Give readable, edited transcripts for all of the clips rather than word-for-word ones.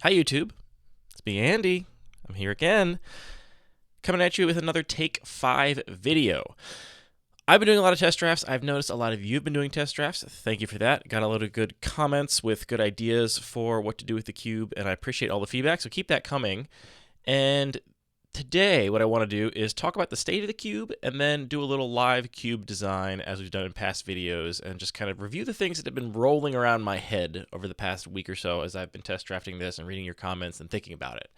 Hi YouTube, it's me Andy. I'm here again, coming at you with another Take 5 video. I've been doing a lot of test drafts. I've noticed a lot of you have been doing test drafts. Thank you for that. Got a lot of good comments with good ideas for what to do with the cube, and I appreciate all the feedback, so keep that coming. And today, what I want to do is talk about the state of the cube and then do a little live cube design as we've done in past videos and just kind of review the things that have been rolling around my head over the past week or so as I've been test drafting this and reading your comments and thinking about it.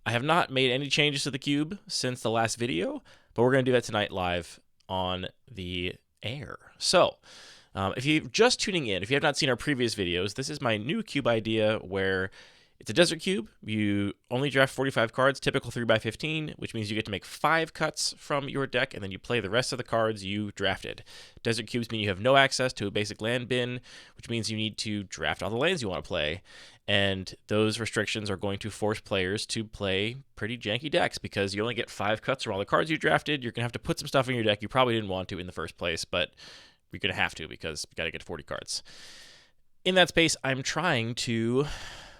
I have not made any changes to the cube since the last video, but we're going to do that tonight live on the air. So, if you're just tuning in, if you have not seen our previous videos, this is my new cube idea where it's a desert cube. You only draft 45 cards, typical 3x15, which means you get to make 5 cuts from your deck, and then you play the rest of the cards you drafted. Desert cubes mean you have no access to a basic land bin, which means you need to draft all the lands you want to play. And those restrictions are going to force players to play pretty janky decks because you only get 5 cuts from all the cards you drafted. You're going to have to put some stuff in your deck you probably didn't want to in the first place, but you're going to have to because you got to get 40 cards. In that space, I'm trying to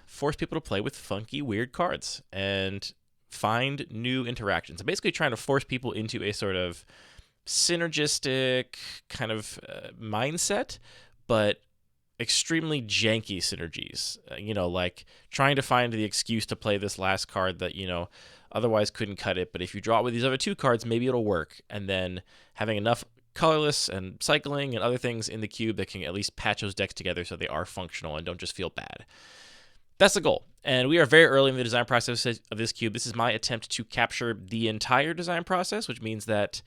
force people to play with funky, weird cards and find new interactions. I'm basically trying to force people into a sort of synergistic kind of mindset, but extremely janky synergies. Like trying to find the excuse to play this last card that, otherwise couldn't cut it, but if you draw it with these other 2 cards, maybe it'll work. And then having enough colorless and cycling and other things in the cube that can at least patch those decks together so they are functional and don't just feel bad. That's the goal, and we are very early in the design process of this cube. This is my attempt to capture the entire design process, which means that,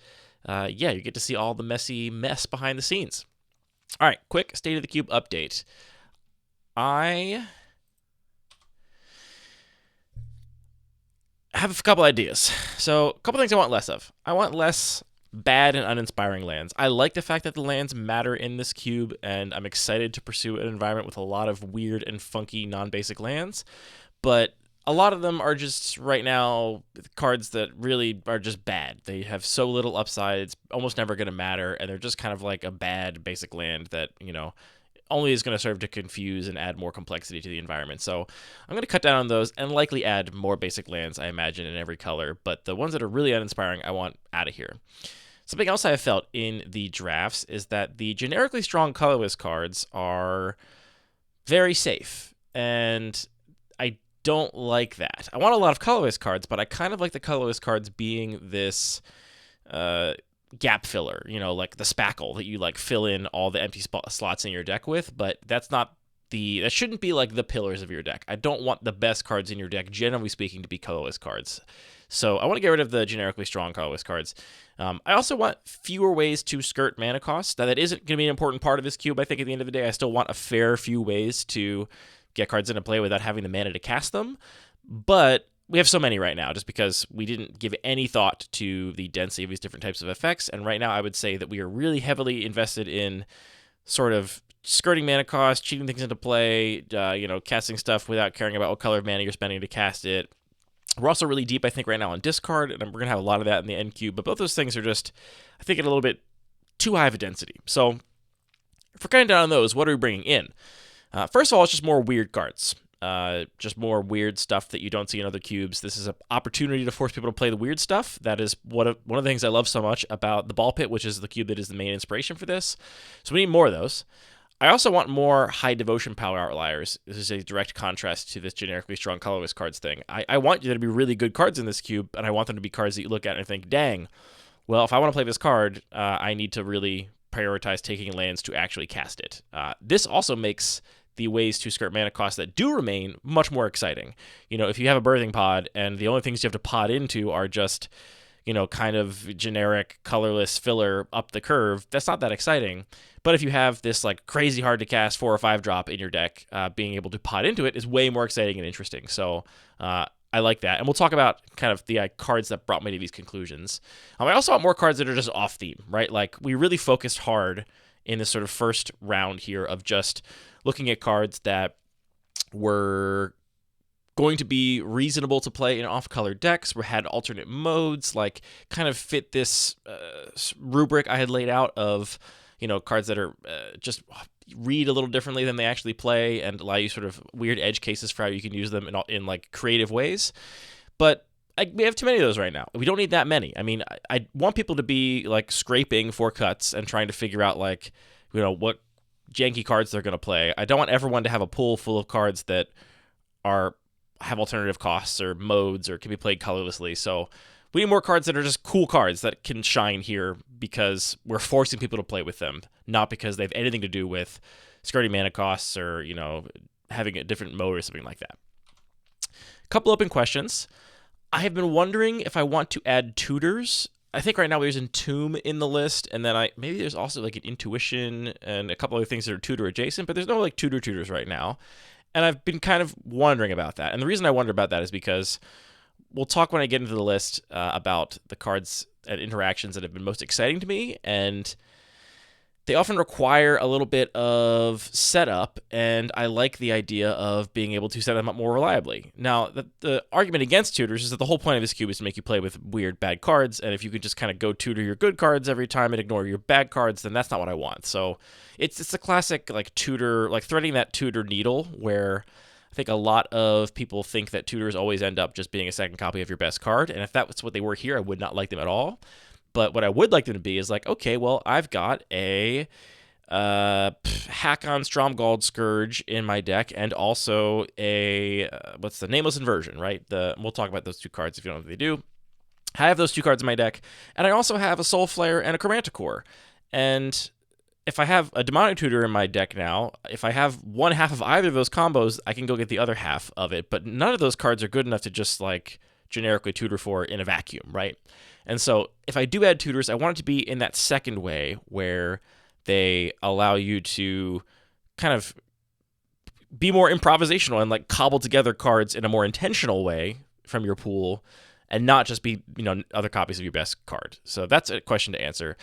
you get to see all the messy mess behind the scenes. All right, quick State of the Cube update. I have a couple ideas. So, a couple things I want less of. I want less bad and uninspiring lands. I like the fact that the lands matter in this cube, and I'm excited to pursue an environment with a lot of weird and funky non-basic lands, but a lot of them are just, right now, cards that really are just bad. They have so little upside, it's almost never going to matter, and they're just kind of like a bad basic land that, only is going to serve to confuse and add more complexity to the environment. So I'm going to cut down on those and likely add more basic lands, I imagine, in every color, but the ones that are really uninspiring, I want out of here. Something else I have felt in the drafts is that the generically strong colorless cards are very safe, and I don't like that. I want a lot of colorless cards, but I kind of like the colorless cards being this gap filler, like the spackle that you fill in all the empty slots in your deck with, but that shouldn't be like the pillars of your deck. I don't want the best cards in your deck, generally speaking, to be colorless cards. So I want to get rid of the generically strong colorless cards. I also want fewer ways to skirt mana costs. Now, that isn't going to be an important part of this cube. I think at the end of the day, I still want a fair few ways to get cards into play without having the mana to cast them. But we have so many right now just because we didn't give any thought to the density of these different types of effects. And right now, I would say that we are really heavily invested in sort of skirting mana costs, cheating things into play, casting stuff without caring about what color of mana you're spending to cast it. We're also really deep, I think, right now on discard, and we're going to have a lot of that in the end cube, but both those things are just, I think, at a little bit too high of a density. So if we're cutting down on those, what are we bringing in? First of all, it's just more weird cards. Just more weird stuff that you don't see in other cubes. This is an opportunity to force people to play the weird stuff. That is one of the things I love so much about the ball pit, which is the cube that is the main inspiration for this. So we need more of those. I also want more high devotion power outliers. This is a direct contrast to this generically strong colorless cards thing. I want there to be really good cards in this cube, and I want them to be cards that you look at and think, dang, well, if I want to play this card, I need to really prioritize taking lands to actually cast it. This also makes the ways to skirt mana costs that do remain much more exciting. If you have a birthing pod and the only things you have to pod into are just, kind of generic colorless filler up the curve, that's not that exciting. But if you have this crazy hard to cast 4 or 5 drop in your deck, being able to pod into it is way more exciting and interesting. So I like that. And we'll talk about kind of the cards that brought me to these conclusions. I also want more cards that are just off theme, right? We really focused hard in this sort of first round here of just looking at cards that were going to be reasonable to play in off-color decks, where had alternate modes, kind of fit this rubric I had laid out of, cards that are just read a little differently than they actually play and allow you sort of weird edge cases for how you can use them in like creative ways. But we have too many of those right now. We don't need that many. I mean, I want people to be like scraping for cuts and trying to figure out like, what janky cards they're going to play. I don't want everyone to have a pool full of cards that have alternative costs or modes or can be played colorlessly. So we need more cards that are just cool cards that can shine here because we're forcing people to play with them, not because they have anything to do with skirting mana costs or, having a different mode or something like that. A couple open questions. I have been wondering if I want to add tutors. I think right now there's Entomb in the list, and then maybe there's also like an Intuition and a couple other things that are tutor adjacent, but there's no like tutors right now. And I've been kind of wondering about that. And the reason I wonder about that is because we'll talk when I get into the list about the cards and interactions that have been most exciting to me, and they often require a little bit of setup, and I like the idea of being able to set them up more reliably. Now, the argument against tutors is that the whole point of this cube is to make you play with weird, bad cards, and if you could just kind of go tutor your good cards every time and ignore your bad cards, then that's not what I want. So it's a classic like tutor, like threading that tutor needle, where I think a lot of people think that tutors always end up just being a second copy of your best card, and if that's what they were here, I would not like them at all. But what I would like them to be is like, okay, well, I've got a Hakon Stromgald Scourge in my deck, and also a what's the Nameless Inversion, right? We'll talk about those two cards if you don't know what they do. I have those two cards in my deck, and I also have a Soul Flare and a Chromanticore. And if I have a Demonic Tutor in my deck now, if I have one half of either of those combos, I can go get the other half of it. But none of those cards are good enough to just like generically tutor for in a vacuum, right? And so if I do add tutors, I want it to be in that second way where they allow you to kind of be more improvisational and like cobble together cards in a more intentional way from your pool and not just be, other copies of your best card. So that's a question to answer.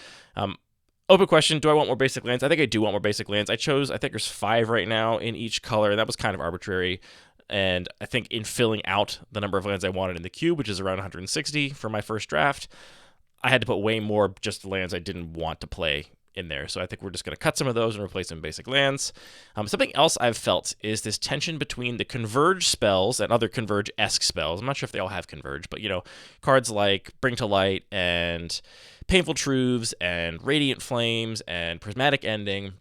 Open question, do I want more basic lands? I think I do want more basic lands. I think there's 5 right now in each color, and that was kind of arbitrary. And I think in filling out the number of lands I wanted in the cube, which is around 160 for my first draft, I had to put way more just the lands I didn't want to play in there. So I think we're just going to cut some of those and replace them with basic lands. Something else I've felt is this tension between the Converge spells and other Converge-esque spells. I'm not sure if they all have Converge, but, cards like Bring to Light and Painful Truths and Radiant Flames and Prismatic Ending,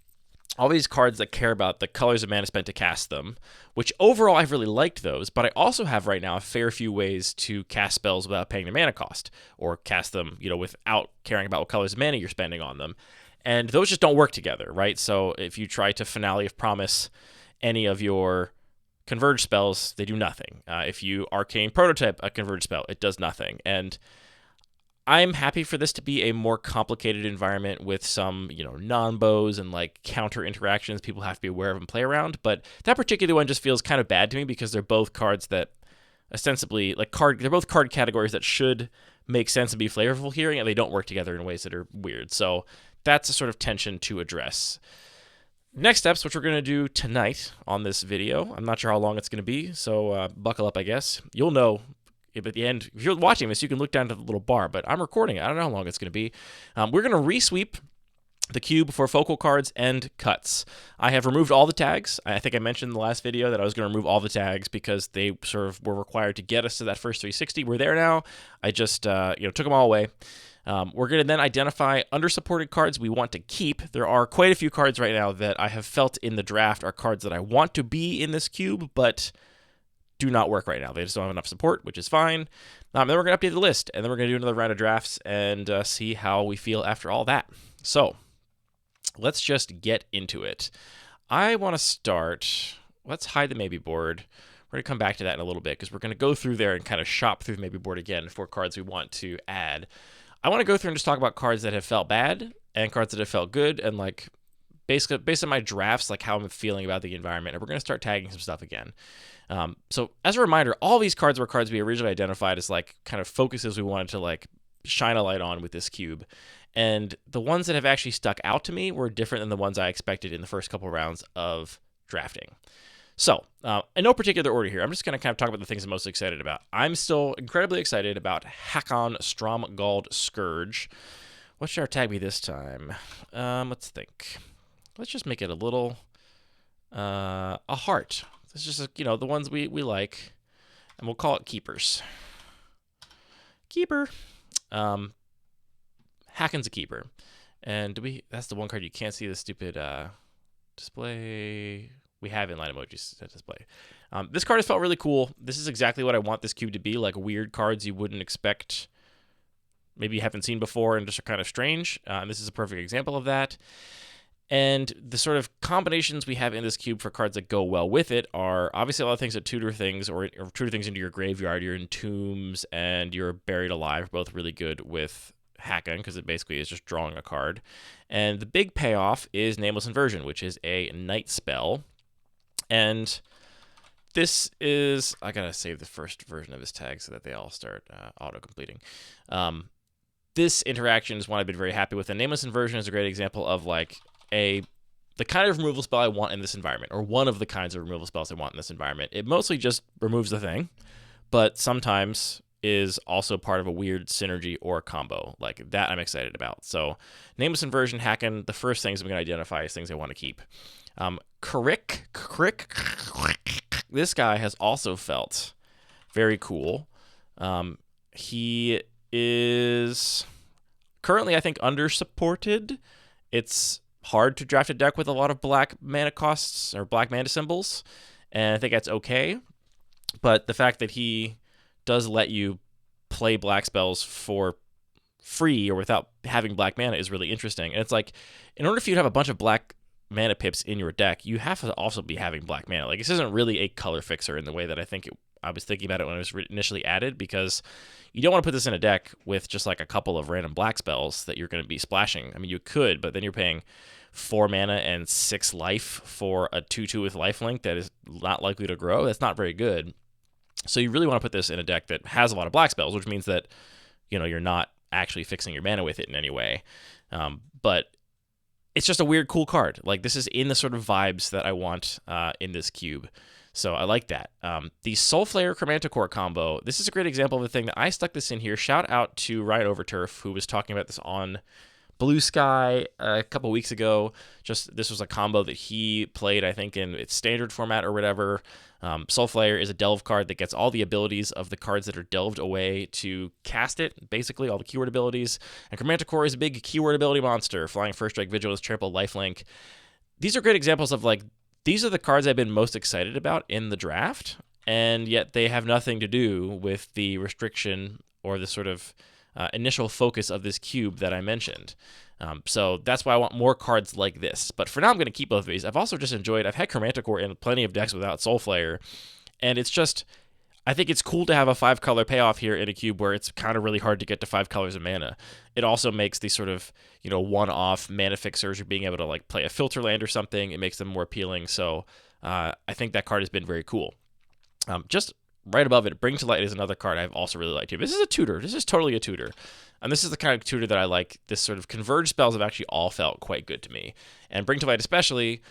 all these cards that care about the colors of mana spent to cast them, which overall I've really liked those, but I also have right now a fair few ways to cast spells without paying the mana cost, or cast them, without caring about what colors of mana you're spending on them. And those just don't work together, right? So if you try to Finale of Promise any of your Converge spells, they do nothing. If you Arcane Prototype a Converge spell, it does nothing. And I'm happy for this to be a more complicated environment with some, non-bows and like counter interactions people have to be aware of and play around. But that particular one just feels kind of bad to me because they're both cards that ostensibly they're both card categories that should make sense and be flavorful here, and they don't work together in ways that are weird. So that's a sort of tension to address. Next steps, which we're going to do tonight on this video. I'm not sure how long it's going to be, so buckle up, I guess. You'll know. If at the end, if you're watching this, you can look down to the little bar, but I'm recording it. I don't know how long it's going to be. We're going to resweep the cube for focal cards and cuts. I have removed all the tags. I think I mentioned in the last video that I was going to remove all the tags because they sort of were required to get us to that first 360. We're there now. I just took them all away. We're going to then identify under-supported cards we want to keep. There are quite a few cards right now that I have felt in the draft are cards that I want to be in this cube, but do not work right now. They just don't have enough support, which is fine. Then we're going to update the list, and then we're going to do another round of drafts and see how we feel after all that. So let's just get into it. I want to start. Let's hide the maybe board. We're going to come back to that in a little bit because we're going to go through there and kind of shop through the maybe board again for cards we want to add. I want to go through and just talk about cards that have felt bad and cards that have felt good, and like basically based on my drafts, like how I'm feeling about the environment. And we're going to start tagging some stuff again. So as a reminder, all these cards were cards we originally identified as like kind of focuses we wanted to like shine a light on with this cube. And the ones that have actually stuck out to me were different than the ones I expected in the first couple rounds of drafting. So in no particular order here, I'm just going to kind of talk about the things I'm most excited about. I'm still incredibly excited about Hakon Stromgald Scourge, What should our tag be this time? Let's think. Let's just make it a little a heart. It's just the ones we like, and we'll call it keepers. Keeper. Haken's a keeper, and that's the one card you can't see the stupid display. We have inline emojis to display. This card has felt really cool. This is exactly what I want this cube to be, like weird cards you wouldn't expect, maybe you haven't seen before and just are kind of strange. This is a perfect example of that. And the sort of combinations we have in this cube for cards that go well with it are obviously a lot of things that tutor things or tutor things into your graveyard, your entombs, and your buried alive, both really good with Haken because it basically is just drawing a card. And the big payoff is Nameless Inversion, which is a night spell. And this is, I gotta save the first version of this tag so that they all start auto-completing. This interaction is one I've been very happy with. And Nameless Inversion is a great example of like the kind of removal spell I want in this environment, or one of the kinds of removal spells I want in this environment. It mostly just removes the thing, but sometimes is also part of a weird synergy or combo. Like that I'm excited about. So Nameless Inversion, Haken, the first things I'm going to identify as things I want to keep. Crick, this guy has also felt very cool. He is currently, I think, under-supported. It's hard to draft a deck with a lot of black mana costs or black mana symbols, and I think that's okay. But the fact that he does let you play black spells for free or without having black mana is really interesting. And it's like, in order for you to have a bunch of black mana pips in your deck, you have to also be having black mana. Like, this isn't really a color fixer in the way that I was thinking about it when it was initially added, because you don't want to put this in a deck with just like a couple of random black spells that you're going to be splashing. I mean, you could, but then you're paying 4 mana and 6 life for a 2/2 with lifelink that is not likely to grow. That's not very good. So you really want to put this in a deck that has a lot of black spells, which means that you're not actually fixing your mana with it in any way. But it's just a weird, cool card. Like, this is in the sort of vibes that I want in this cube. So I like that. The Soulflayer Chromanticore combo, this is a great example of the thing that I stuck this in here. Shout out to Ryan Overturf, who was talking about this on Blue Sky a couple weeks ago. This was a combo that he played, I think, in its standard format or whatever. Soulflayer is a delve card that gets all the abilities of the cards that are delved away to cast it, basically all the keyword abilities. And Chromanticore is a big keyword ability monster, flying first strike, vigilance, trample, lifelink. These are great examples of like, these are the cards I've been most excited about in the draft, and yet they have nothing to do with the restriction or the sort of initial focus of this cube that I mentioned. So that's why I want more cards like this. But for now, I'm going to keep both of these. I've also just enjoyed, I've had Chromanticore in plenty of decks without Soulflayer, and it's just, I think it's cool to have a 5-color payoff here in a cube where it's kind of really hard to get to 5 colors of mana. It also makes these sort of, one-off mana fixers or being able to like play a filter land or something. It makes them more appealing. So I think that card has been very cool. Just right above it, Bring to Light is another card I've also really liked here. This is a tutor. This is totally a tutor. And this is the kind of tutor that I like. This sort of converged spells have actually all felt quite good to me. And Bring to Light especially,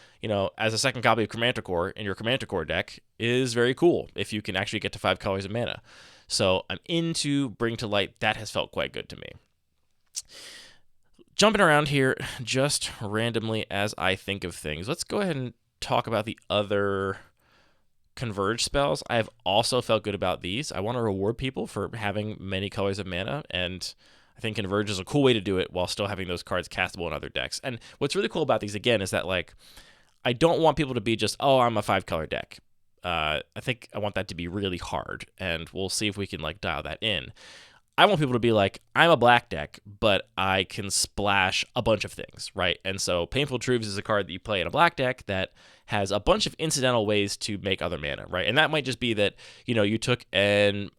as a second copy of Chromanticore in your Chromanticore deck is very cool if you can actually get to 5 colors of mana. So I'm into Bring to Light. That has felt quite good to me. Jumping around here just randomly as I think of things, let's go ahead and talk about the other converge spells. I have also felt good about these. I want to reward people for having many colors of mana, and I think converge is a cool way to do it while still having those cards castable in other decks. And what's really cool about these, again, is that like, I don't want people to be just, oh, I'm a 5-color deck. I think I want that to be really hard, and we'll see if we can like dial that in. I want people to be like, I'm a black deck, but I can splash a bunch of things, right? And so Painful Truths is a card that you play in a black deck that has a bunch of incidental ways to make other mana, right? And that might just be that, you took an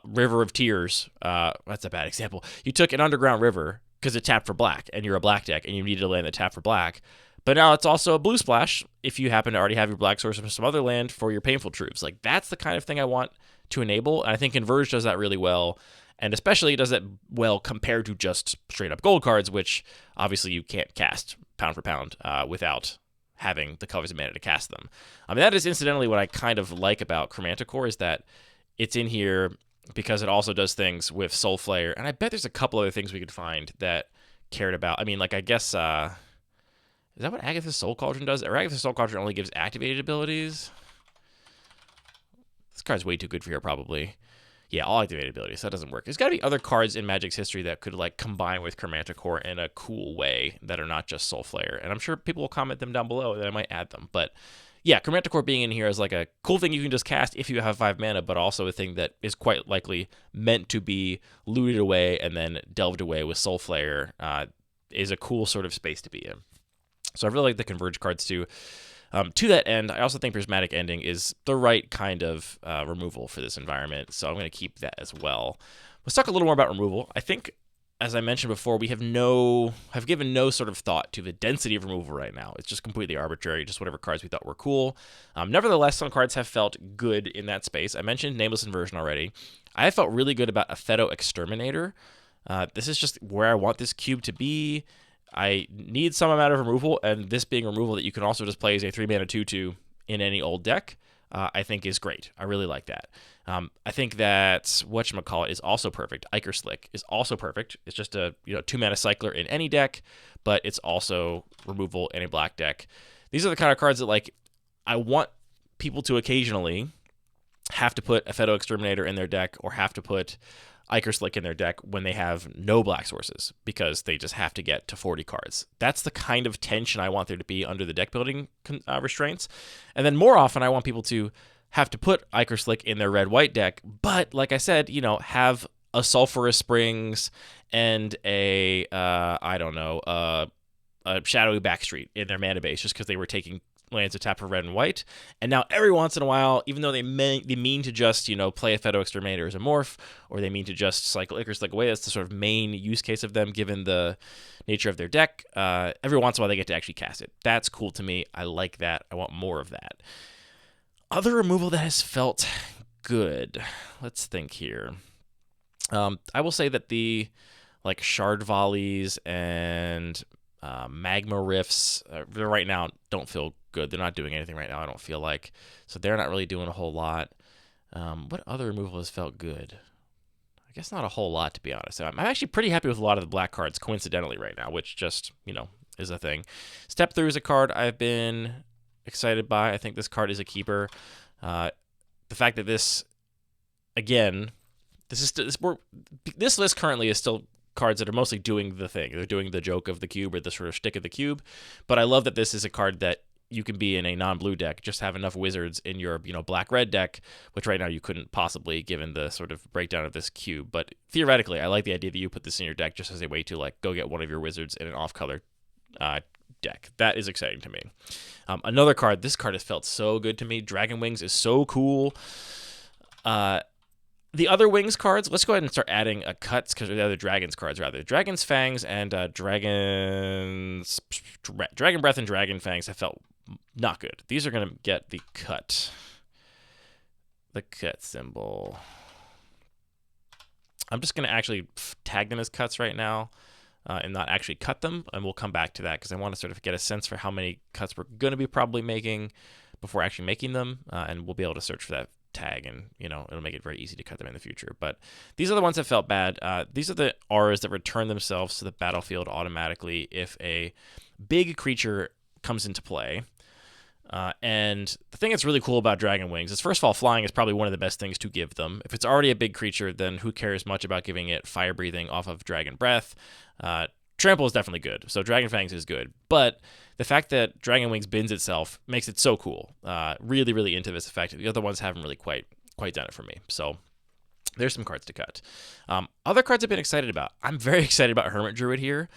River of Tears. That's a bad example. You took an Underground River because it tapped for black, and you're a black deck, and you needed a land that tapped for black. But now it's also a blue splash if you happen to already have your black source from some other land for your Painful Truths. Like, that's the kind of thing I want to enable, and I think Converge does that really well. And especially it does that well compared to just straight up gold cards, which obviously you can't cast pound for pound without having the colors of mana to cast them. I mean, that is incidentally what I kind of like about Chromanticore, is that it's in here because it also does things with Soulflayer. And I bet there's a couple other things we could find that cared about. I mean, like, I guess, is that what Agatha's Soul Cauldron does? Or Agatha's Soul Cauldron only gives activated abilities? This card's way too good for her, probably. Yeah, all activated abilities. That doesn't work. There's got to be other cards in Magic's history that could, like, combine with Chromanticore in a cool way that are not just Soul Flare. And I'm sure people will comment them down below that I might add them. But yeah, Chromanticore being in here is like a cool thing you can just cast if you have 5 mana, but also a thing that is quite likely meant to be looted away and then delved away with Soul Flare. Is a cool sort of space to be in. So I really like the Converge cards too. To that end, I also think Prismatic Ending is the right kind of removal for this environment, so I'm going to keep that as well. Let's talk a little more about removal. I think, as I mentioned before, we have given no sort of thought to the density of removal right now. It's just completely arbitrary, just whatever cards we thought were cool. Nevertheless, some cards have felt good in that space. I mentioned Nameless Inversion already. I felt really good about Apheto Exterminator. This is just where I want this cube to be. I need some amount of removal, and this being removal that you can also just play as a 3-mana 2/2 in any old deck, I think is great. I really like that. I think that whatchamacallit is also perfect. Ichor Slick is also perfect. It's just a 2-mana cycler in any deck, but it's also removal in a black deck. These are the kind of cards that, like, I want people to occasionally have to put Apheto Exterminator in their deck or have to put Ichor Slick in their deck when they have no black sources because they just have to get to 40 cards. That's the kind of tension I want there to be under the deck building restraints. And then more often, I want people to have to put Ichor Slick in their red-white deck, but like I said, have a Sulphurous Springs and a Shadowy Backstreet in their mana base just because they were taking lands to tap for red and white. And now every once in a while, even though they mean to just, play Apheto Exterminator as a morph, or they mean to just cycle Ichor Slick away, that's the sort of main use case of them given the nature of their deck. Every once in a while they get to actually cast it. That's cool to me. I like that. I want more of that. Other removal that has felt good. Let's think here. I will say that the Shard Volleys and Magma Rifts right now don't feel good. They're not doing anything right now, I don't feel like. So they're not really doing a whole lot. What other removal has felt good? I guess not a whole lot, to be honest. I'm actually pretty happy with a lot of the black cards, coincidentally, right now, which just, is a thing. Step Through is a card I've been excited by. I think this card is a keeper. The fact that this, again, this list currently is still cards that are mostly doing the thing. They're doing the joke of the cube or the sort of shtick of the cube. But I love that this is a card that you can be in a non-blue deck, just have enough wizards in your, black-red deck, which right now you couldn't possibly given the sort of breakdown of this cube. But theoretically, I like the idea that you put this in your deck just as a way to go get one of your wizards in an off-color deck. That is exciting to me. Another card, this card has felt so good to me. Dragon Wings is so cool. The other Wings cards, let's go ahead and start adding cuts because the other Dragons cards, rather. Dragon's Fangs and Dragon Breath and Dragon Fangs have felt not good. These are going to get the cut. The cut symbol. I'm just going to actually tag them as cuts right now and not actually cut them. And we'll come back to that because I want to sort of get a sense for how many cuts we're going to be probably making before actually making them. And we'll be able to search for that tag and it'll make it very easy to cut them in the future. But these are the ones that felt bad. These are the auras that return themselves to the battlefield automatically if a big creature comes into play. And the thing that's really cool about Dragon Wings is, first of all, flying is probably one of the best things to give them. If it's already a big creature, then who cares much about giving it fire breathing off of Dragon Breath? Trample is definitely good, so Dragon Fangs is good. But the fact that Dragon Wings bends itself makes it so cool. Really, really into this effect. The other ones haven't really quite done it for me. So there's some cards to cut. Other cards I've been excited about. I'm very excited about Hermit Druid here.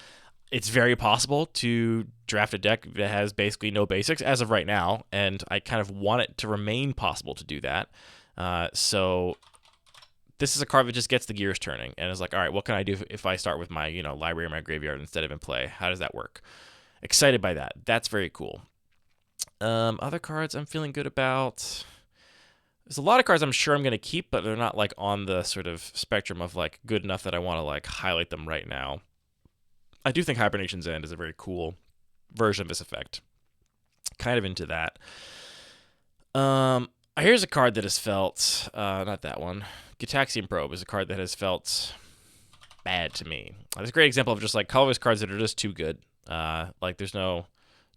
It's very possible to draft a deck that has basically no basics as of right now, and I kind of want it to remain possible to do that. So this is a card that just gets the gears turning and is like, all right, what can I do if I start with my library or my graveyard instead of in play? How does that work? Excited by that. That's very cool. Other cards I'm feeling good about. There's a lot of cards I'm sure I'm going to keep, but they're not on the sort of spectrum of good enough that I want to highlight them right now. I do think Hibernation's End is a very cool version of this effect. Kind of into that. Here's a card that has felt, not that one. Gitaxian Probe is a card that has felt bad to me. It's a great example of just like colorless cards that are just too good. Like there's no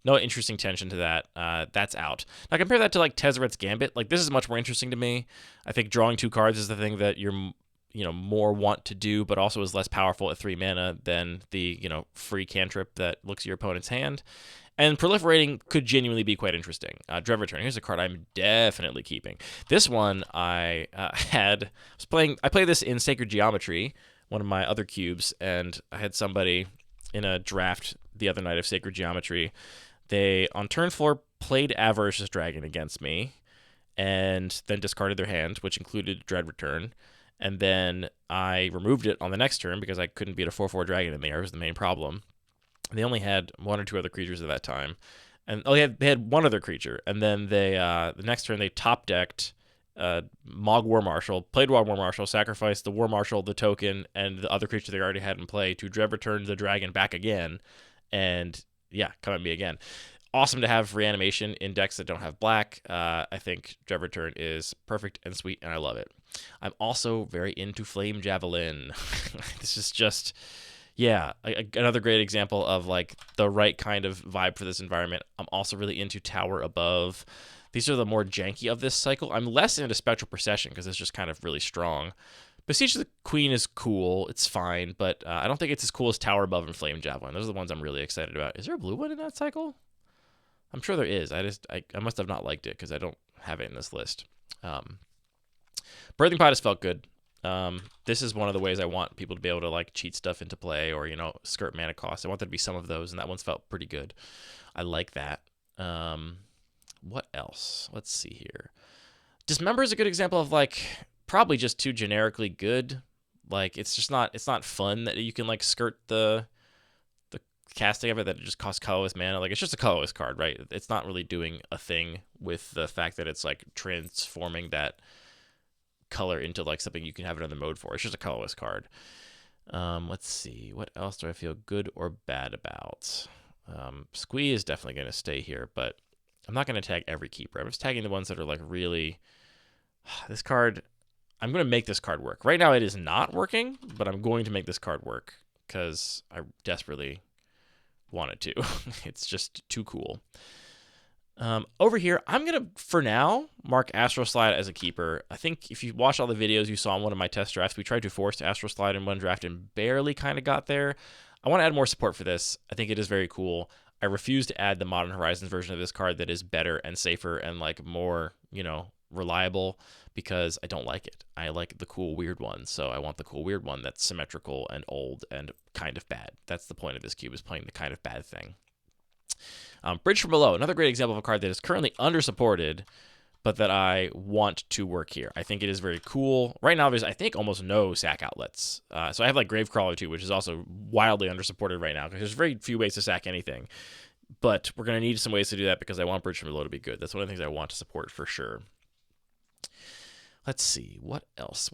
interesting tension to that. That's out. Now compare that to like Tezzeret's Gambit. Like this is much more interesting to me. I think drawing 2 cards is the thing that you're more want to do, but also is less powerful at 3 mana than the free cantrip that looks at your opponent's hand. And proliferating could genuinely be quite interesting. Dread Return. Here's a card I'm definitely keeping. This one I played this in Sacred Geometry, one of my other cubes, and I had somebody in a draft the other night of Sacred Geometry. They, on turn 4, played Avaricious Dragon against me, and then discarded their hand, which included Dread Return. And then I removed it on the next turn because I couldn't beat a 4/4 dragon in the air. Was the main problem. They only had 1 or 2 other creatures at that time, and they had 1 other creature. And then they the next turn they top decked Mog War Marshal, played Mog War Marshal, sacrificed the War Marshal, the token, and the other creature they already had in play to Dread Return the dragon back again, and come at me again. Awesome to have reanimation in decks that don't have black. I think Dread Return is perfect and sweet, and I love it. I'm also very into Flame Javelin. This is just, another great example of like the right kind of vibe for this environment. I'm also really into Tower Above. These are the more janky of this cycle. I'm less into Spectral Procession because it's just kind of really strong. Beseech the Queen is cool. It's fine, but I don't think it's as cool as Tower Above and Flame Javelin. Those are the ones I'm really excited about. Is there a blue one in that cycle? I'm sure there is. I must have not liked it because I don't have it in this list. Birthing Pod has felt good. This is one of the ways I want people to be able to like cheat stuff into play or skirt mana costs. I want there to be some of those, and that one's felt pretty good. I like that. What else? Let's see here. Dismember is a good example of like probably just too generically good. Like it's not fun that you can like skirt the casting of it, that it just costs colorless mana. Like it's just a colorless card, right? It's not really doing a thing with the fact that it's like transforming that color into like something you can have another mode for. It's just a colorless card. Let's see, what else do I feel good or bad about? Squee is definitely going to stay here, but I'm not going to tag every keeper. I'm just tagging the ones that are like really this card. I'm going to make this card work. Right now it is not working, but I'm going to make this card work because I desperately wanted to. It's just too cool. Over here, I'm going to, for now, mark Astral Slide as a keeper. I think if you watch all the videos you saw in one of my test drafts, we tried to force Astral Slide in one draft and barely kind of got there. I want to add more support for this. I think it is very cool. I refuse to add the Modern Horizons version of this card that is better and safer and like more, reliable, because I don't like it. I like the cool weird one, so I want the cool weird one that's symmetrical and old and kind of bad. That's the point of this cube, is playing the kind of bad thing. Bridge from Below, another great example of a card that is currently undersupported, but that I want to work here. I think it is very cool. Right now, there's, I think, almost no sack outlets. So I have like Gravecrawler too, which is also wildly undersupported right now because there's very few ways to sack anything. But we're going to need some ways to do that because I want Bridge from Below to be good. That's one of the things I want to support for sure. Let's see. What else?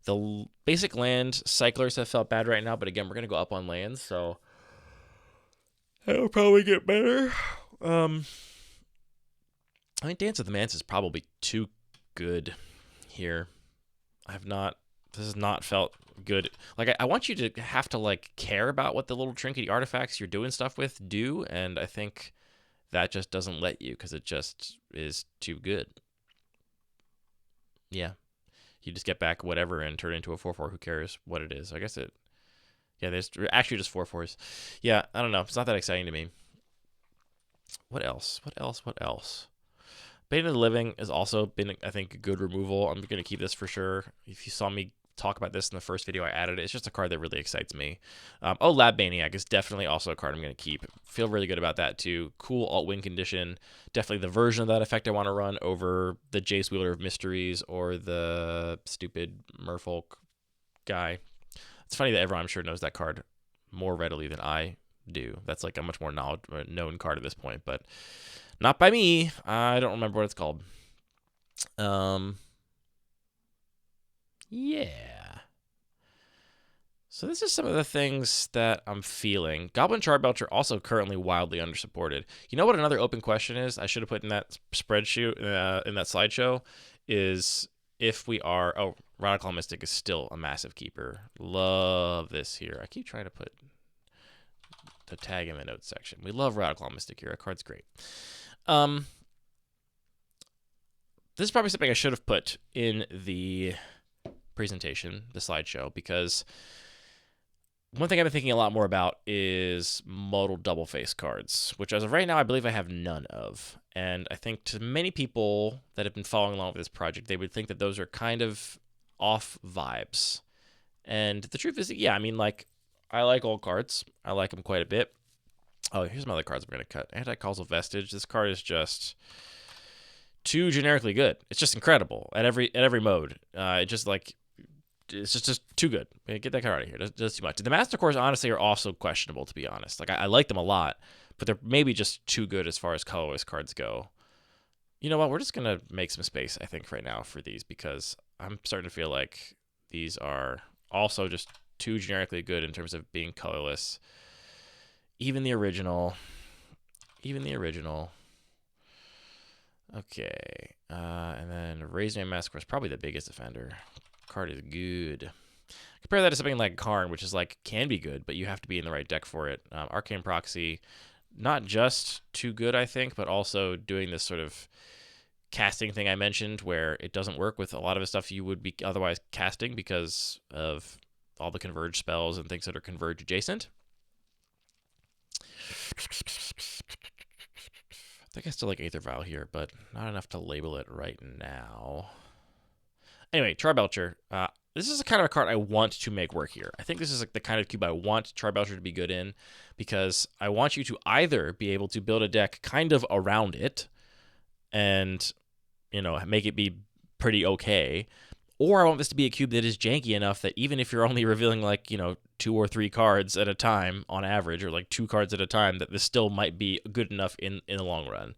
The basic land cyclers have felt bad right now, but again, we're going to go up on lands, so that'll probably get better. I think Dance of the Manse is probably too good here. This has not felt good. Like, I want you to have to, like, care about what the little trinkety artifacts you're doing stuff with do, and I think that just doesn't let you because it just is too good. Yeah. You just get back whatever and turn it into a 4/4. Who cares what it is? I guess it. Yeah, there's actually just 4/4s. Yeah, I don't know. It's not that exciting to me. What else? Bane of the Living has also been, I think, a good removal. I'm going to keep this for sure. If you saw me talk about this in the first video, I added it. It's just a card that really excites me. Lab Maniac is definitely also a card I'm going to keep. Feel really good about that too. Cool alt-win condition. Definitely the version of that effect I want to run over the Jace Wheeler of Mysteries or the stupid Merfolk guy. It's funny that everyone, I'm sure, knows that card more readily than I do. That's like a much more known card at this point, but not by me. I don't remember what it's called. Yeah. So this is some of the things that I'm feeling. Goblin Charbelcher also currently wildly undersupported. You know what another open question is? I should have put in that spreadsheet, in that slideshow, is if we are... Oh, Radical Mystic is still a massive keeper. Love this here. I keep trying to put the tag in the notes section. We love Radical Mystic here. That card's great. This is probably something I should have put in the presentation, the slideshow, because one thing I've been thinking a lot more about is modal double face cards, which as of right now, I believe I have none of. And I think to many people that have been following along with this project, they would think that those are kind of off vibes. And the truth is, yeah, I mean, like, I like old cards. I like them quite a bit. Oh, here's my other cards I'm going to cut. Anti-Causal Vestige. This card is just too generically good. It's just incredible at every mode. It's just too good. Get that card out of here. That's too much. The Master Cores, honestly, are also questionable, to be honest. Like, I like them a lot, but they're maybe just too good as far as colorless cards go. You know what? We're just going to make some space, I think, right now for these, because I'm starting to feel like these are also just too generically good in terms of being colorless. Even the original. Okay. And then Raising Massacre is probably the biggest offender. Card is good. Compare that to something like Karn, which is like, can be good, but you have to be in the right deck for it. Arcane Proxy, not just too good, I think, but also doing this sort of casting thing I mentioned where it doesn't work with a lot of the stuff you would be otherwise casting because of all the converge spells and things that are converge adjacent. I think I still like Aether Vial here, but not enough to label it right now. Anyway, Charbelcher. This is a kind of a card I want to make work here. I think this is like the kind of cube I want Charbelcher to be good in, because I want you to either be able to build a deck kind of around it and, you know, make it be pretty okay, or I want this to be a cube that is janky enough that even if you're only revealing like, you know, 2 or 3 cards at a time on average, or like 2 cards at a time, that this still might be good enough in the long run.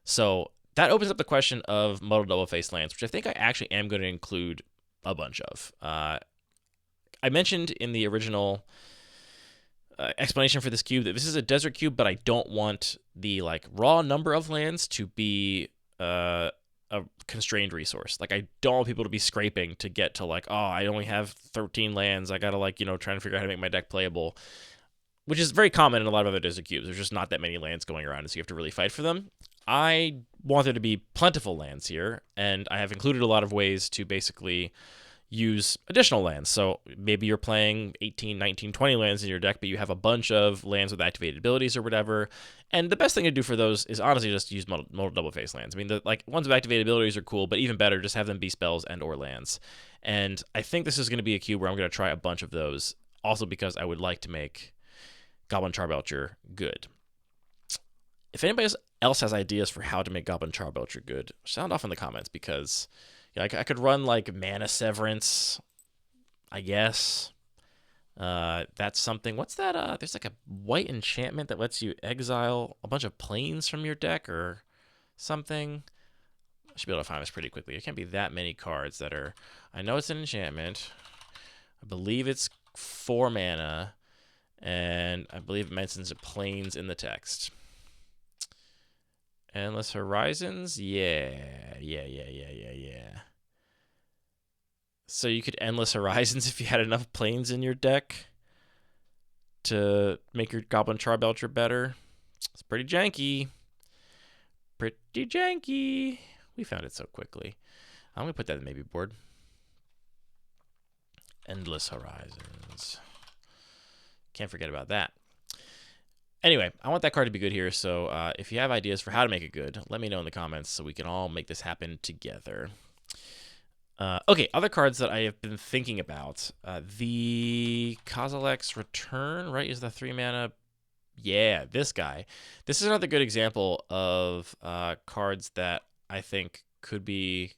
So that opens up the question of modal double face lands, which I think I actually am going to include a bunch of. I mentioned in the original explanation for this cube that this is a desert cube, but I don't want the like raw number of lands to be a constrained resource. Like, I don't want people to be scraping to get to like, oh, I only have 13 lands. I gotta like, you know, try and figure out how to make my deck playable, which is very common in a lot of other desert cubes. There's just not that many lands going around, so you have to really fight for them. I want there to be plentiful lands here, and I have included a lot of ways to basically use additional lands. So maybe you're playing 18, 19, 20 lands in your deck, but you have a bunch of lands with activated abilities or whatever. And the best thing to do for those is honestly just use modal double face lands. I mean, the like ones with activated abilities are cool, but even better, just have them be spells and or lands. And I think this is going to be a cube where I'm going to try a bunch of those, also because I would like to make Goblin Charbelcher good. If anybody else has ideas for how to make Goblin Charbelcher good, sound off in the comments, because yeah, I could run like Mana Severance, I guess. That's something. What's that? There's like a white enchantment that lets you exile a bunch of planes from your deck or something. I should be able to find this pretty quickly. There can't be that many cards that are... I know it's an enchantment. I believe it's 4 mana. And I believe it mentions planes in the text. Endless Horizons? Yeah. So you could Endless Horizons if you had enough planes in your deck to make your Goblin Charbelcher better. It's pretty janky. We found it so quickly. I'm going to put that in the maybe board. Endless Horizons. Can't forget about that. Anyway, I want that card to be good here, so if you have ideas for how to make it good, let me know in the comments so we can all make this happen together. Okay, other cards that I have been thinking about. The Kozilek's Return, right, is the 3 mana. Yeah, this guy. This is another good example of cards that I think could be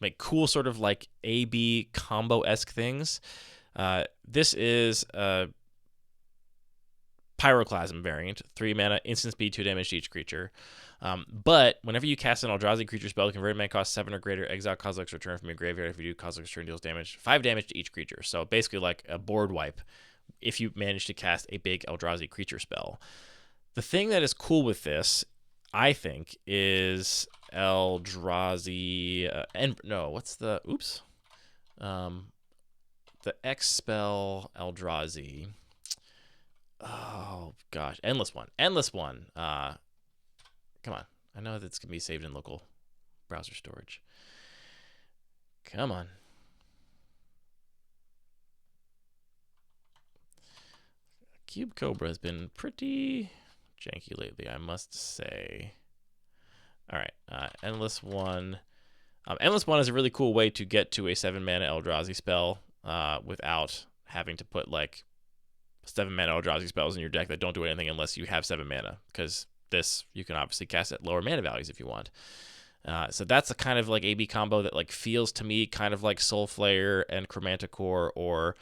like cool sort of like A-B combo-esque things. This is a Pyroclasm variant, 3 mana, instant speed, 2 damage to each creature. But whenever you cast an Eldrazi creature spell, the converted mana cost 7 or greater, exile Kozilek's Return from your graveyard. If you do, Kozilek's Return deals 5 damage to each creature. So basically like a board wipe if you manage to cast a big Eldrazi creature spell. The thing that is cool with this, I think, is Eldrazi, and no, what's the, oops, the X spell Eldrazi. Oh gosh, endless one. Come on, I know that's gonna be saved in local browser storage. Come on. Cube Cobra has been pretty janky lately, I must say. All right, Endless One. Endless One is a really cool way to get to a 7-mana Eldrazi spell without having to put like 7-mana Eldrazi spells in your deck that don't do anything unless you have 7 mana, because this you can obviously cast at lower mana values if you want. So that's a kind of like AB combo that like feels to me kind of like Soul Flare and Chromanticore or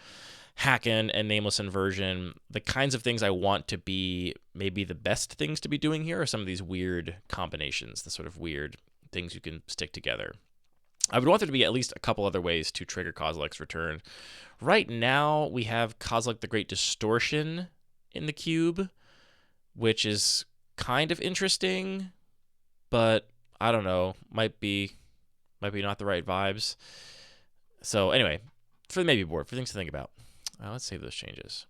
Hacken and Nameless Inversion. The kinds of things I want to be maybe the best things to be doing here are some of these weird combinations, the sort of weird things you can stick together. I would want there to be at least a couple other ways to trigger Kozilek's return. Right now, we have Kozilek the Great Distortion in the cube, which is kind of interesting, but I don't know, might be not the right vibes. So anyway, for the maybe board, for things to think about. Let's save those changes.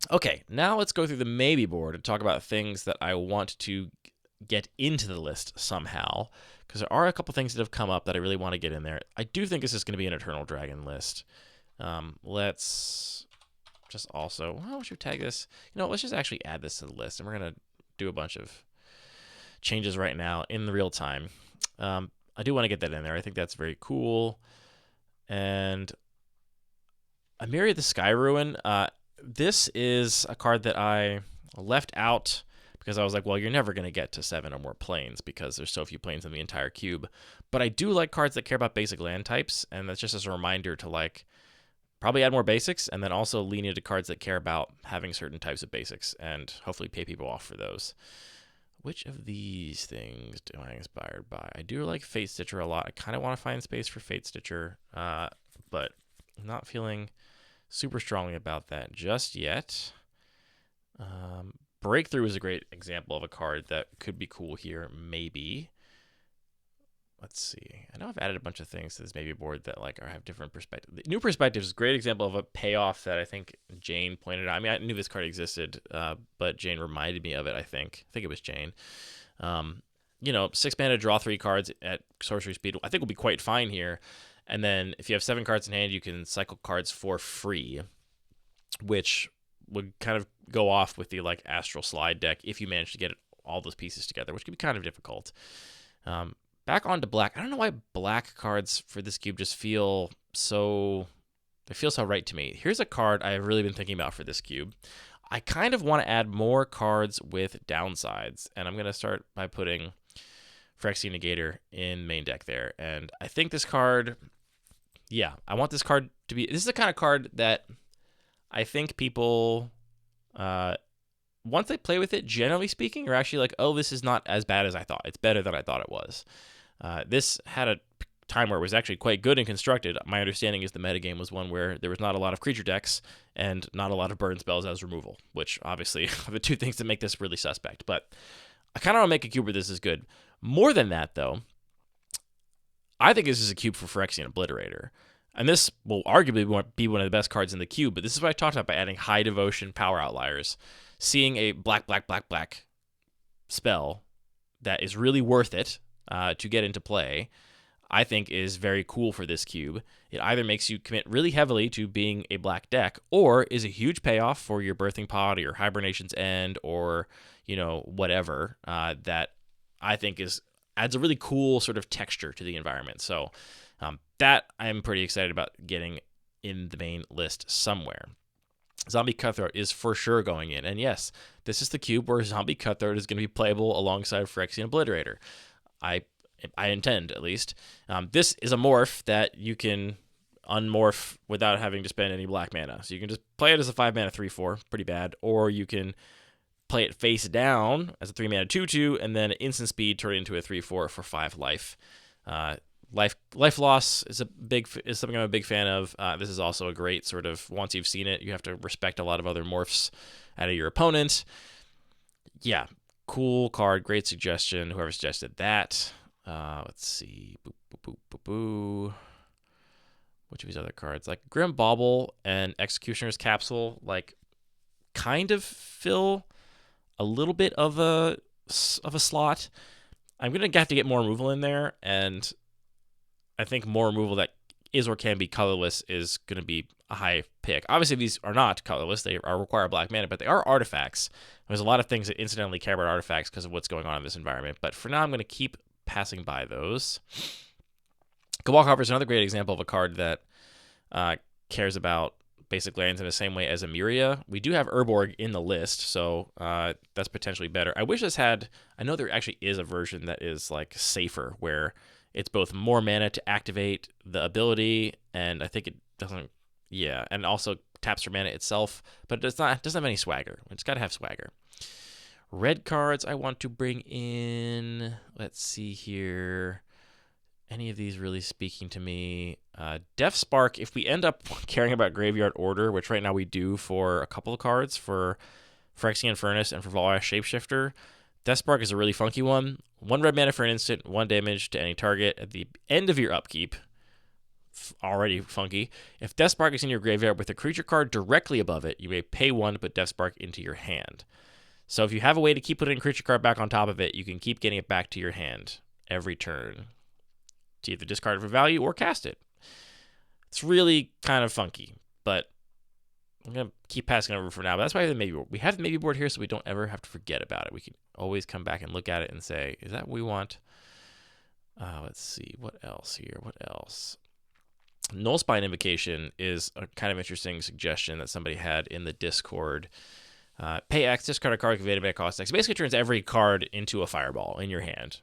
Okay, now let's go through the maybe board and talk about things that I want to get into the list somehow, because there are a couple things that have come up that I really want to get in there. I do think this is going to be an Eternal Dragon list. Let's just also, well, we should tag this. Let's just actually add this to the list, and we're going to do a bunch of changes right now in the real time. I do want to get that in there. I think that's very cool. And Amiria the Sky Ruin. This is a card that I left out because I was like, well, you're never going to get to 7 or more planes because there's so few planes in the entire cube. But I do like cards that care about basic land types, and that's just as a reminder to like probably add more basics, and then also lean into cards that care about having certain types of basics and hopefully pay people off for those. Which of these things am I inspired by? I do like Fate Stitcher a lot. I kind of want to find space for Fate Stitcher, but I'm not feeling super strongly about that just yet. Breakthrough is a great example of a card that could be cool here, maybe. Let's see. I know I've added a bunch of things to this maybe board that like have different perspectives. New Perspectives is a great example of a payoff that I think Jane pointed out. I mean, I knew this card existed, but Jane reminded me of it, I think. I think it was Jane. 6 mana, draw 3 cards at sorcery speed, I think will be quite fine here. And then if you have 7 cards in hand, you can cycle cards for free, which would kind of go off with the like Astral Slide deck if you manage to get all those pieces together, which could be kind of difficult. Back onto black. I don't know why black cards for this cube just feel so right to me. Here's a card I've really been thinking about for this cube. I kind of want to add more cards with downsides, and I'm going to start by putting Phyrexian Negator in main deck there. And I think this card, I want this card to be, this is the kind of card that I think people, once they play with it, generally speaking, are actually like, oh, this is not as bad as I thought. It's better than I thought it was. This had a time where it was actually quite good and constructed. My understanding is the metagame was one where there was not a lot of creature decks and not a lot of burn spells as removal, which obviously are the two things that make this really suspect. But I kind of want to make a cube where this is good. More than that, though, I think this is a cube for Phyrexian Obliterator. And this will arguably be one of the best cards in the cube, but this is what I talked about by adding High Devotion Power Outliers. Seeing a black spell that is really worth it to get into play, I think is very cool for this cube. It either makes you commit really heavily to being a black deck, or is a huge payoff for your Birthing Pod or your Hibernation's End or, whatever, that I think adds a really cool sort of texture to the environment. So that I'm pretty excited about getting in the main list somewhere. Zombie Cutthroat is for sure going in. And yes, this is the cube where Zombie Cutthroat is going to be playable alongside Phyrexian Obliterator. I intend, at least. This is a morph that you can unmorph without having to spend any black mana. So you can just play it as a 5 mana 3/4, pretty bad, or you can play it face down as a 3 mana 2/2, and then instant speed turn it into a 3/4 for 5 life. Life loss is something I'm a big fan of. This is also a great sort of, once you've seen it, you have to respect a lot of other morphs out of your opponent. Yeah, Cool card, great suggestion. Whoever suggested that. Let's see. Boop, boop, boop, boop, boo. Which of these other cards? Like Grim Bauble and Executioner's Capsule, like kind of fill a little bit of a slot. I'm gonna have to get more removal in there, and I think more removal that is or can be colorless is going to be a high pick. Obviously, these are not colorless. They require black mana, but they are artifacts. There's a lot of things that incidentally care about artifacts because of what's going on in this environment. But for now, I'm going to keep passing by those. Cabal Copper is another great example of a card that cares about basic lands in the same way as Emeria. We do have Urborg in the list, so that's potentially better. I wish this had... I know there actually is a version that is like safer, where it's both more mana to activate the ability, and I think it doesn't... Yeah, and also taps for mana itself, but it doesn't have any swagger. It's got to have swagger. Red cards I want to bring in... Let's see here... Any of these really speaking to me? Death Spark, if we end up caring about Graveyard Order, which right now we do for a couple of cards, for Phyrexian Furnace and for Valash Shapeshifter, Death Spark is a really funky one. 1 red mana for an instant, 1 damage to any target at the end of your upkeep. Already funky. If Death Spark is in your graveyard with a creature card directly above it, you may pay 1 to put Death Spark into your hand. So if you have a way to keep putting a creature card back on top of it, you can keep getting it back to your hand every turn to either discard it for value or cast it. It's really kind of funky, but I'm going to keep passing over for now. But that's why we have the maybe board. We have the maybe board here so we don't ever have to forget about it. We can always come back and look at it and say, is that what we want? Let's see. What else here? What else? Nullspine Invocation is a kind of interesting suggestion that somebody had in the Discord. Pay X, discard a card, convey to cost X. It basically turns every card into a fireball in your hand.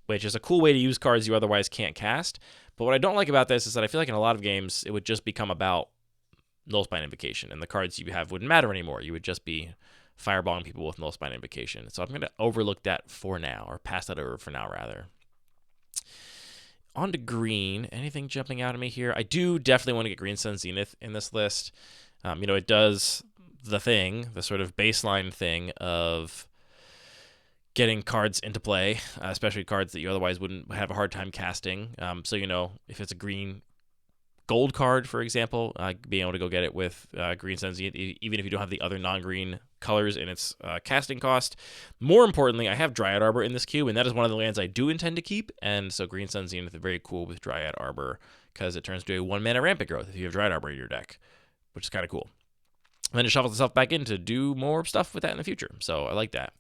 Which is a cool way to use cards you otherwise can't cast. But what I don't like about this is that I feel like in a lot of games, it would just become about Nullspine Invocation, and the cards you have wouldn't matter anymore. You would just be fireballing people with Nullspine Invocation. So I'm going to overlook that for now, or pass that over for now, rather. On to green. Anything jumping out at me here? I do definitely want to get Green Sun Zenith in this list. It does the thing, the sort of baseline thing of getting cards into play, especially cards that you otherwise wouldn't have a hard time casting. So, if it's a green gold card, for example, being able to go get it with Green Sun Zenith, even if you don't have the other non-green colors in its casting cost. More importantly, I have Dryad Arbor in this queue, and that is one of the lands I do intend to keep, and so Green Sun Zenith is very cool with Dryad Arbor, because it turns to a 1-mana Rampant Growth if you have Dryad Arbor in your deck, which is kind of cool. And then it shuffles itself back in to do more stuff with that in the future, so I like that.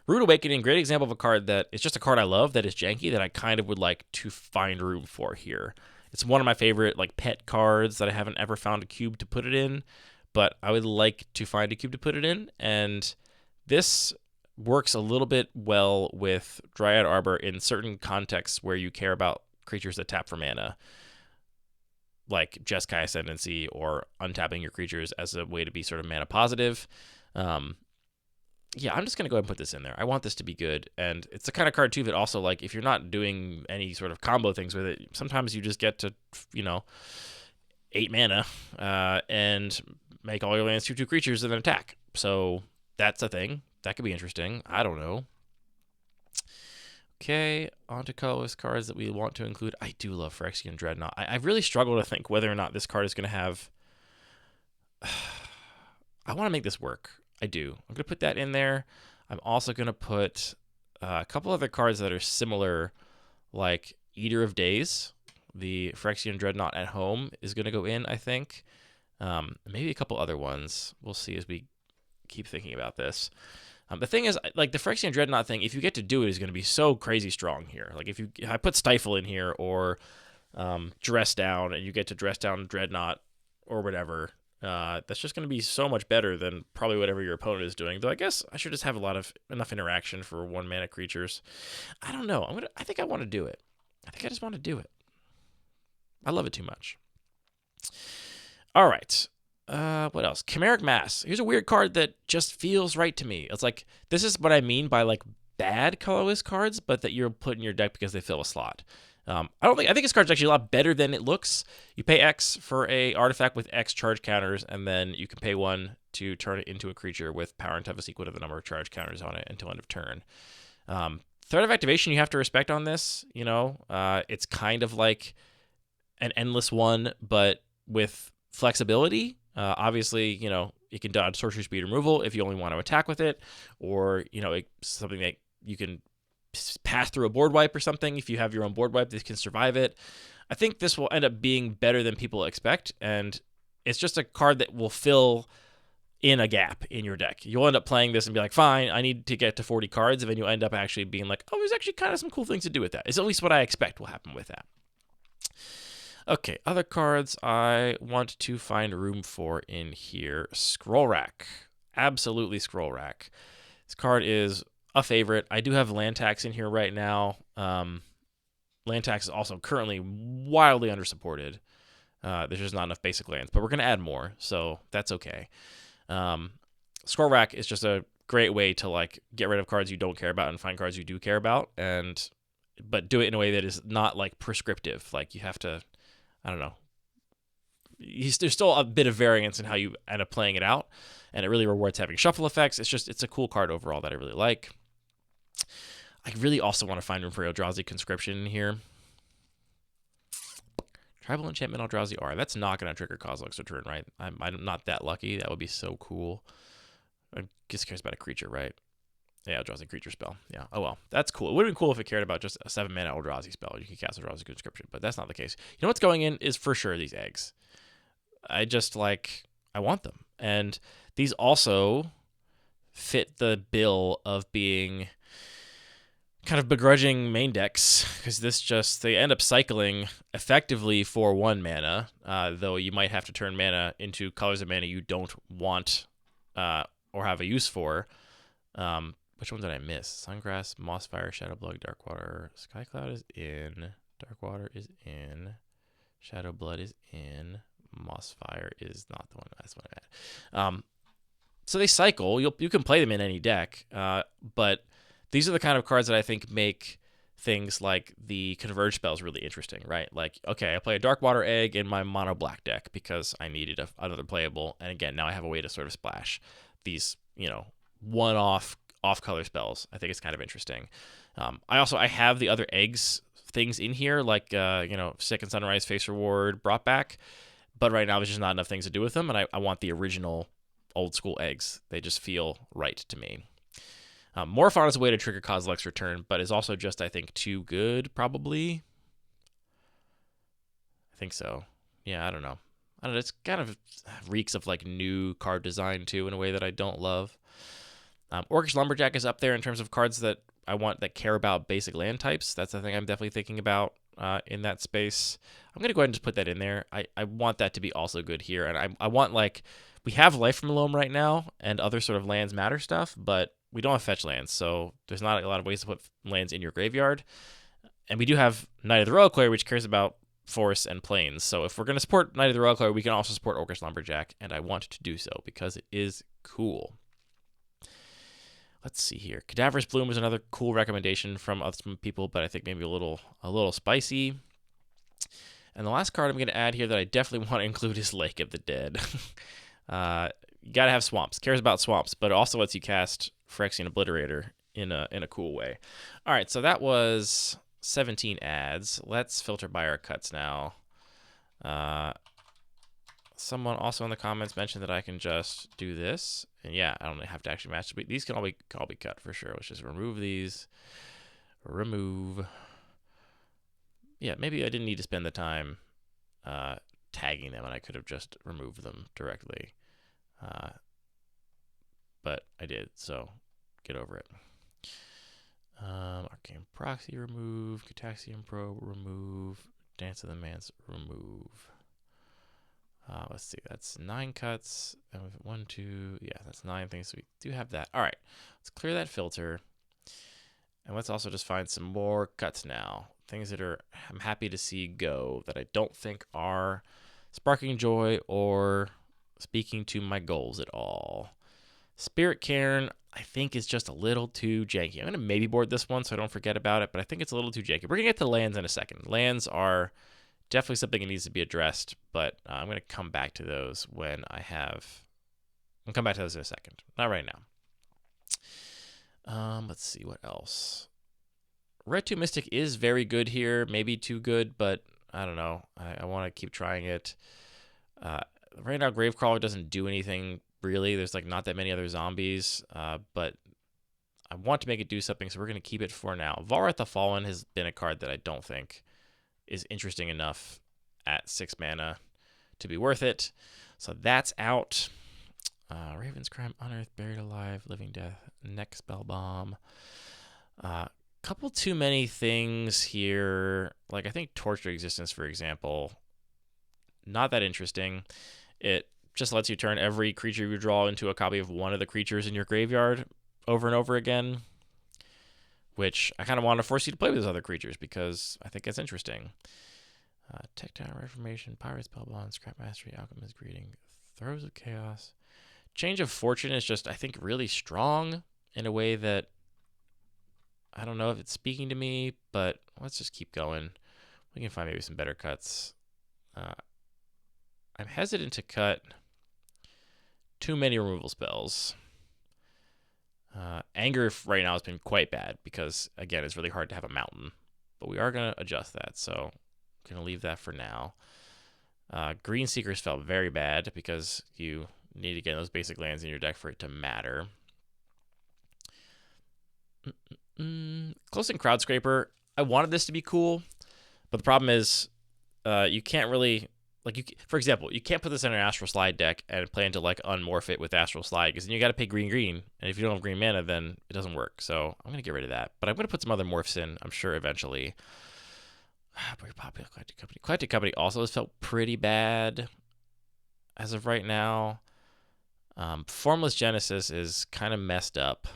Rude Awakening, great example of a card that is just a card I love that is janky that I kind of would like to find room for here. It's one of my favorite pet cards that I haven't ever found a cube to put it in, but I would like to find a cube to put it in, and this works a little bit well with Dryad Arbor in certain contexts where you care about creatures that tap for mana, like Jeskai Ascendancy or untapping your creatures as a way to be sort of mana positive. Yeah, I'm just going to go ahead and put this in there. I want this to be good, and it's the kind of card, too, that also, if you're not doing any sort of combo things with it, sometimes you just get to, 8 mana and make all your lands 2/2 creatures and then attack. So that's a thing. That could be interesting. I don't know. Okay, on to colorless cards that we want to include. I do love Phyrexian Dreadnought. I really struggle to think whether or not this card is going to have... I want to make this work. I do. I'm going to put that in there. I'm also going to put a couple other cards that are similar, like Eater of Days. The Phyrexian Dreadnought at home is going to go in, I think. Maybe a couple other ones. We'll see as we keep thinking about this. The thing is, the Phyrexian Dreadnought thing, if you get to do it, is going to be so crazy strong here. If I put Stifle in here or Dress Down, and you get to Dress Down Dreadnought or whatever, that's just going to be so much better than probably whatever your opponent is doing. Though I guess I should just have enough interaction for 1-mana creatures. I don't know. I think I want to do it. I think I just want to do it. I love it too much. All right. What else? Chimeric Mass. Here's a weird card that just feels right to me. It's this is what I mean by bad colorless cards, but that you're put in your deck because they fill a slot. I think this card's actually a lot better than it looks. You pay X for a artifact with X charge counters, and then you can pay 1 to turn it into a creature with power and toughness equal to the number of charge counters on it until end of turn. Threat of activation you have to respect on this. It's kind of like an endless one, but with flexibility. Obviously, it can dodge sorcery speed removal if you only want to attack with it, or it's something that you can pass through a board wipe or something. If you have your own board wipe, this can survive it. I think this will end up being better than people expect, and it's just a card that will fill in a gap in your deck. You'll end up playing this and be like, fine, I need to get to 40 cards, and then you'll end up actually being like, oh, there's actually kind of some cool things to do with that. It's at least what I expect will happen with that. Okay, other cards I want to find room for in here. Scroll Rack. Absolutely Scroll Rack. This card is a favorite. I do have land tax in here right now. Land tax is also currently wildly undersupported. There's just not enough basic lands, but we're going to add more, so that's okay. Scroll Rack is just a great way to get rid of cards you don't care about and find cards you do care about, but do it in a way that is not prescriptive. You have to, I don't know. There's still a bit of variance in how you end up playing it out, and it really rewards having shuffle effects. It's a cool card overall that I really like. I really also want to find room for Eldrazi Conscription in here. Tribal Enchantment Eldrazi R. That's not going to trigger Kozilek's Return, right? I'm not that lucky. That would be so cool. I just cares about a creature, right? Yeah, Eldrazi creature spell. Yeah. Oh, well. That's cool. It would have been cool if it cared about just a 7-mana Eldrazi spell. You could cast Eldrazi Conscription, but that's not the case. You know what's going in is for sure these eggs. I want them. And these also fit the bill of being kind of begrudging main decks, because they end up cycling effectively for 1 mana, though you might have to turn mana into colors of mana you don't want or have a use for. Which one did I miss? Sungrass, Mossfire, Shadowblood, Darkwater. Skycloud is in. Darkwater is in. Shadowblood is in. Mossfire is not the one. That's what I had. So they cycle. You can play them in any deck, but these are the kind of cards that I think make things like the Converge spells really interesting, right? Okay, I play a Darkwater Egg in my mono black deck because I needed another playable, and again, now I have a way to sort of splash these, one-off off-color spells. I think it's kind of interesting. I have the other eggs things in here, Second Sunrise, Face Reward, Brought Back, but right now there's just not enough things to do with them, and I want the original old-school eggs. They just feel right to me. Morph is a way to trigger Kozilek's Return, but is also just, I think, too good, probably. I think so. Yeah, I don't know. It's kind of reeks of new card design, too, in a way that I don't love. Orcish Lumberjack is up there in terms of cards that I want that care about basic land types. That's the thing I'm definitely thinking about in that space. I'm going to go ahead and just put that in there. I want that to be also good here. And I want, we have Life from Loam right now and other sort of lands matter stuff, but we don't have fetch lands, so there's not a lot of ways to put lands in your graveyard. And we do have Knight of the Royal, which cares about forests and plains. So if we're going to support Knight of the Royal, we can also support Orcish Lumberjack, and I want to do so because it is cool. Let's see here. Cadaverous Bloom is another cool recommendation from some people, but I think maybe a little spicy. And the last card I'm going to add here that I definitely want to include is Lake of the Dead. You got to have swamps. Cares about swamps, but it also lets you cast Phyrexian Obliterator in a cool way. All right, so that was 17 ads. Let's filter by our cuts now. Someone also in the comments mentioned that I can just do this, and yeah, I don't have to actually match. But these can all be cut for sure. Let's just remove these. Remove. Yeah, maybe I didn't need to spend the time tagging them, and I could have just removed them directly. But I did, so get over it. Arcane Proxy remove, Cataxian Probe remove, Dance of the Manse remove. Let's see, that's 9 cuts. And with 1, 2, yeah, that's 9 things. So we do have that. All right, let's clear that filter. And let's also just find some more cuts now. Things that I'm happy to see go that I don't think are sparking joy or speaking to my goals at all. Spirit Cairn, I think, is just a little too janky. I'm going to maybe board this one so I don't forget about it, but I think it's a little too janky. We're going to get to lands in a second. Lands are definitely something that needs to be addressed, but I'm going to come back to those when I have... I'll come back to those in a second. Not right now. Let's see what else. Red 2 Mystic is very good here. Maybe too good, but I don't know. I want to keep trying it. Right now, Gravecrawler doesn't do anything, really. There's like not that many other zombies, but I want to make it do something, so we're going to keep it for now. Valrath the Fallen has been a card that I don't think is interesting enough at 6 mana to be worth it. So that's out. Raven's Crime, Unearthed, Buried Alive, Living Death, Next Spell Bomb. Couple too many things here. Like, I think Tortured Existence, for example, not that interesting. It just lets you turn every creature you draw into a copy of one of the creatures in your graveyard over and over again, which I kind of want to force you to play with those other creatures because I think it's interesting. Tectile Reformation, Pirate Spellbond, Scrap Mastery, Alchemist Greeting, Throes of Chaos. Change of Fortune is just, I think, really strong in a way that I don't know if it's speaking to me, but let's just keep going. We can find maybe some better cuts. I'm hesitant to cut too many removal spells. Anger right now has been quite bad because, again, it's really hard to have a mountain. But we are going to adjust that, so I'm going to leave that for now. Green Seekers felt very bad because you need to get those basic lands in your deck for it to matter. Close in Crowd Scraper, I wanted this to be cool, but the problem is you can't really... for example, you can't put this in an Astral Slide deck and plan to like unmorph it with Astral Slide because then you got to pay green, and if you don't have green mana, then it doesn't work. So I'm gonna get rid of that, but I'm gonna put some other morphs in. I'm sure eventually. Very popular Collected Company. Collected Company also has felt pretty bad as of right now. Formless Genesis is kind of messed up.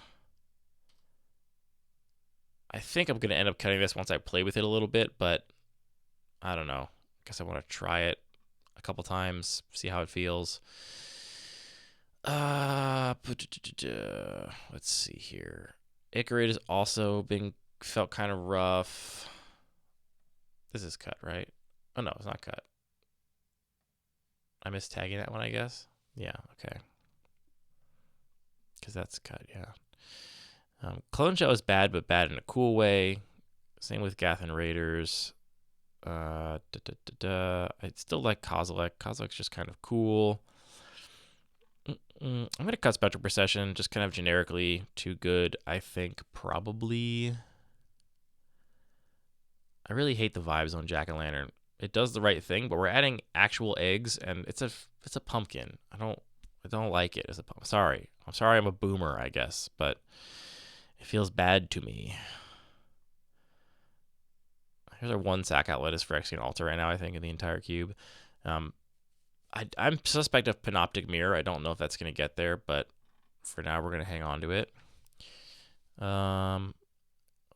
I think I'm gonna end up cutting this once I play with it a little bit, but I don't know. I guess I want to try it a couple times, see how it feels. Let's see here. Icarid has also felt kind of rough. This is cut, right? Oh no, it's not cut. I missed tagging that one, I guess. Yeah, okay. Because that's cut, yeah. Clone Shell is bad, but bad in a cool way. Same with Gathan Raiders. I still like Kozilek. Kozilek's just kind of cool. I'm going to cut Spectral Procession, just kind of generically too good. I think probably... I really hate the vibes on Jack-o'-lantern. It does the right thing, but we're adding actual eggs, and it's a pumpkin. I don't like it as a pumpkin. Sorry. I'm sorry I'm a boomer, I guess, but it feels bad to me. Here's our one sack outlet is Phyrexian Altar right now, I think, in the entire cube. I'm suspect of Panoptic Mirror. I don't know if that's going to get there, but for now we're going to hang on to it.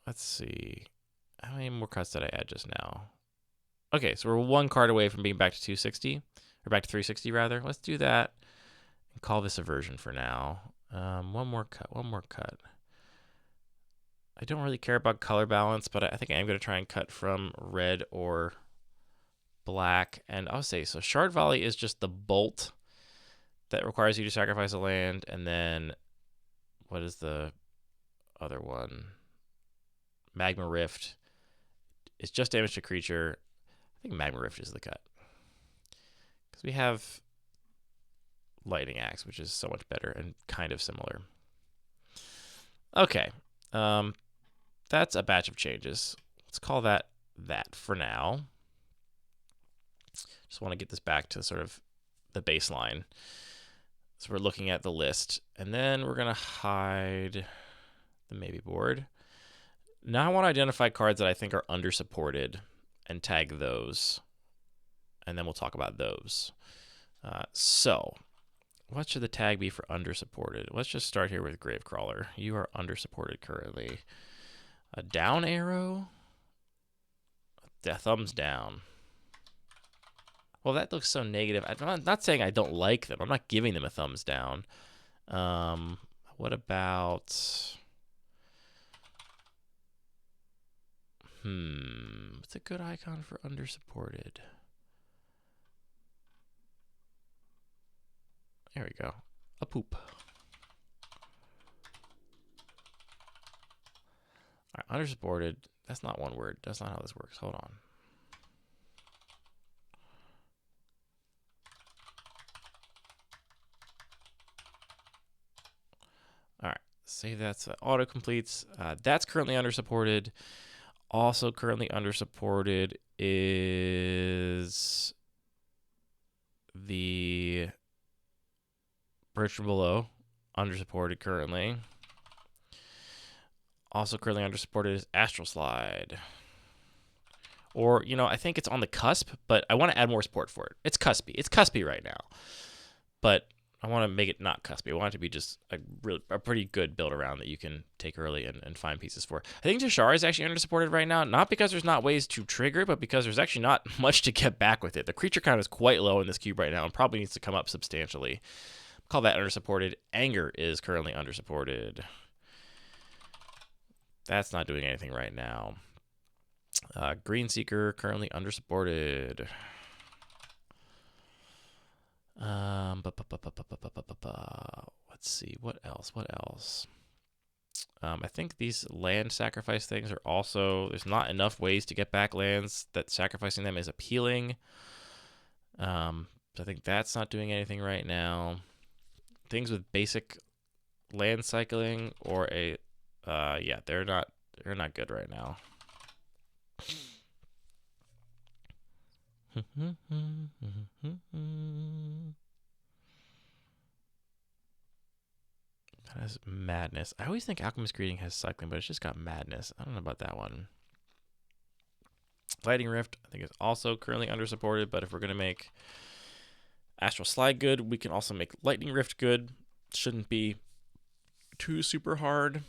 Let's see. How many more cuts did I add just now? Okay, so we're one card away from being back to 260, or back to 360 rather. Let's do that and call this a version for now. One more cut. I don't really care about color balance, but I think I am going to try and cut from red or black. And I'll say, so Shard Volley is just the bolt that requires you to sacrifice a land. And then, what is the other one? Magma Rift. It's just damage to creature. I think Magma Rift is the cut. Because we have Lightning Axe, which is so much better and kind of similar. Okay. That's a batch of changes. Let's call that for now. Just want to get this back to sort of the baseline. So we're looking at the list, and then we're going to hide the maybe board. Now I want to identify cards that I think are undersupported and tag those, and then we'll talk about those. So what should the tag be for undersupported? Let's just start here with Gravecrawler. You are undersupported currently. A down arrow? A thumbs down. Well, that looks so negative. I'm not saying I don't like them. I'm not giving them a thumbs down. What about... what's a good icon for undersupported? There we go. A poop. All right, undersupported. That's not one word. That's not how this works. Hold on. All right, save that so that auto completes. That's currently undersupported. Also currently undersupported is the bridge from below, undersupported currently. Also currently undersupported is Astral Slide. Or, you know, I think it's on the cusp, but I want to add more support for it. It's cuspy. It's cuspy right now. But I want to make it not cuspy. I want it to be just a pretty good build around that you can take early and find pieces for. I think Tashara is actually undersupported right now, not because there's not ways to trigger it, but because there's actually not much to get back with it. The creature count is quite low in this cube right now and probably needs to come up substantially. Call that undersupported. Anger is currently undersupported. That's not doing anything right now. Green Seeker currently undersupported. Let's see, what else? I think these land sacrifice things are also, there's not enough ways to get back lands that sacrificing them is appealing. So I think that's not doing anything right now. Things with basic land cycling or a, yeah, they're not good right now. That is madness. I always think Alchemist Greeting has cycling, but it's just got madness. I don't know about that one. Lightning Rift, I think, is also currently undersupported, but if we're going to make Astral Slide good, we can also make Lightning Rift good. Shouldn't be too super hard.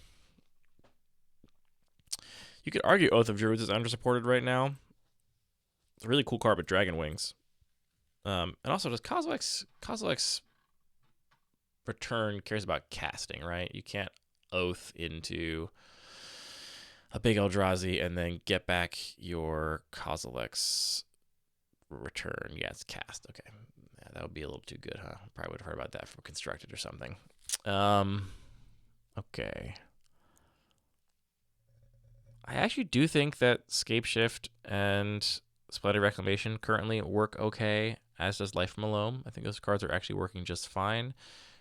You could argue Oath of Druids is undersupported right now. It's a really cool card with Dragon Wings. And also, does Kozilek's Return cares about casting, right? You can't Oath into a big Eldrazi and then get back your Kozilek's Return. Yeah, it's cast. Okay. Yeah, that would be a little too good, huh? Probably would have heard about that from Constructed or something. Okay. I actually do think that Scape Shift and Splendid Reclamation currently work okay, as does Life from a Loam. I think those cards are actually working just fine.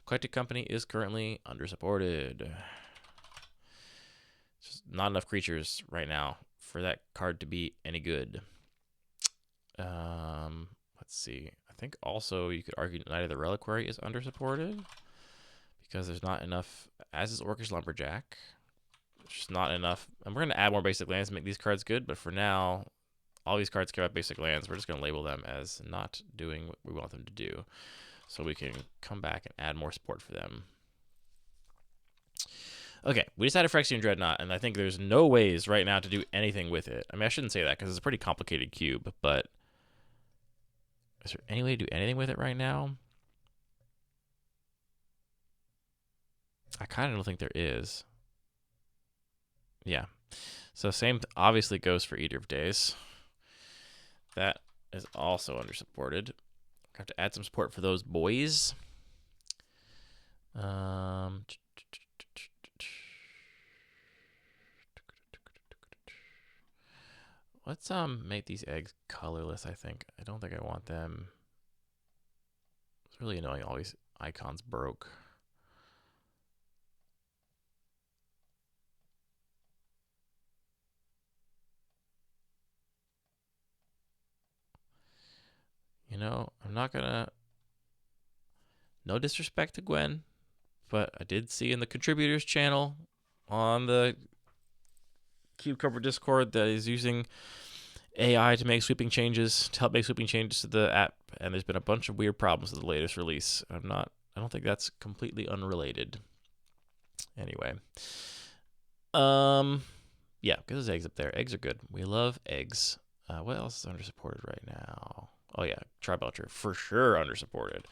Collected Company is currently undersupported. Just not enough creatures right now for that card to be any good. Let's see. I think also you could argue Knight of the Reliquary is undersupported because there's not enough, as is Orcish Lumberjack. There's just not enough. And we're going to add more basic lands to make these cards good, but for now, all these cards care about basic lands. We're just going to label them as not doing what we want them to do, so we can come back and add more support for them. Okay, we just had a Phyrexian Dreadnought, and I think there's no ways right now to do anything with it. I mean, I shouldn't say that because it's a pretty complicated cube, but is there any way to do anything with it right now? I kind of don't think there is. Yeah. So same obviously goes for Eater of Days. That is also undersupported. I have to add some support for those boys. Let's make these eggs colorless, I think. I don't think I want them. It's really annoying all these icons broke. You know, I'm not gonna, no disrespect to Gwen, but I did see in the contributors channel on the Cube Cover Discord that is using AI to make sweeping changes, to help make sweeping changes to the app, and there's been a bunch of weird problems with the latest release. I don't think that's completely unrelated. Anyway. Yeah, because there's eggs up there. Eggs are good. We love eggs. What else is undersupported right now? Oh yeah, Tribelcher for sure undersupported.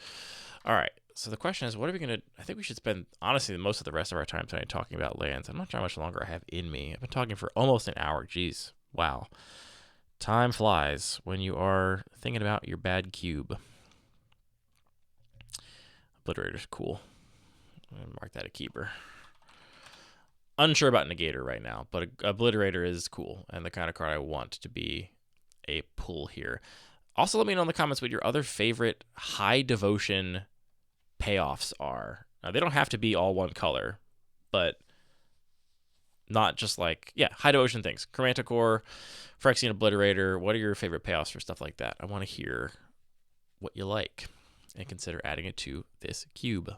All right, So the question is, what are we going to... I think we should spend, honestly, most of the rest of our time tonight talking about lands. I'm not sure how much longer I have in me. I've been talking for almost an hour. Jeez. Wow. Time flies when you are thinking about your bad cube. Obliterator's cool. I'm going to mark that a keeper. Unsure about Negator right now, but Obliterator is cool and the kind of card I want to be a pull here. Also, let me know in the comments what your other favorite high devotion payoffs are. Now, they don't have to be all one color, but not just like, yeah, high devotion things. Chromanticore, Phyrexian Obliterator. What are your favorite payoffs for stuff like that? I want to hear what you like and consider adding it to this cube.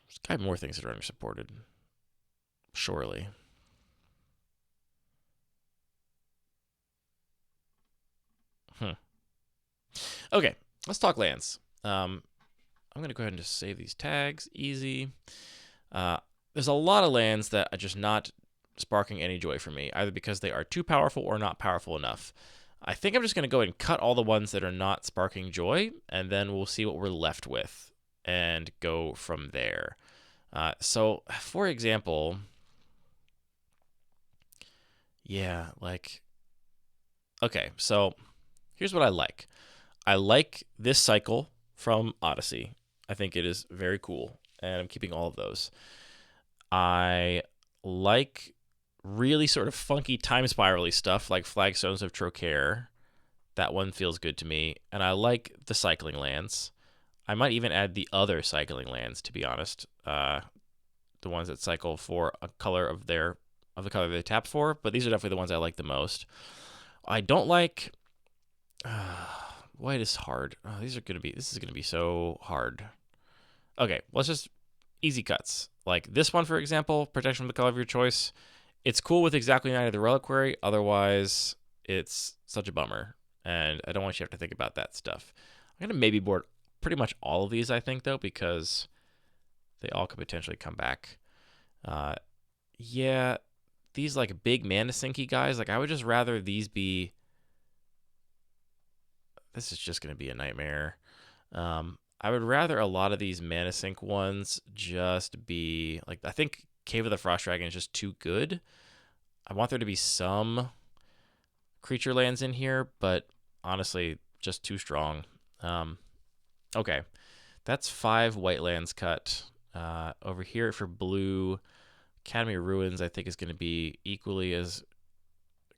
There's kind of more things that are undersupported. Surely. Okay, let's talk lands. I'm going to go ahead and just save these tags. Easy. There's a lot of lands that are just not sparking any joy for me, either because they are too powerful or not powerful enough. I think I'm just going to go ahead and cut all the ones that are not sparking joy, and then we'll see what we're left with and go from there. So, for example, yeah, like, okay, so here's what I like. I like this cycle from Odyssey. I think it is very cool, and I'm keeping all of those. I like really sort of funky time spirally stuff like Flagstones of Trocaire. That one feels good to me. And I like the cycling lands. I might even add the other cycling lands, to be honest. The ones that cycle for a color of the color they tap for, but these are definitely the ones I like the most. I don't like... white is hard. Oh, this is gonna be so hard. Okay, let's just easy cuts. Like this one, for example, protection from the color of your choice. It's cool with exactly Knight of the Reliquary. Otherwise, it's such a bummer, and I don't want you to have to think about that stuff. I'm gonna maybe board pretty much all of these, I think, though, because they all could potentially come back. Yeah, these like big mana sinky guys. Like I would just rather these be. This is just gonna be a nightmare. I would rather a lot of these mana sink ones just be like, I think Cave of the Frost Dragon is just too good. I want there to be some creature lands in here, but honestly, just too strong. Okay, that's 5 white lands cut. Over here for blue, Academy of Ruins I think is going to be equally as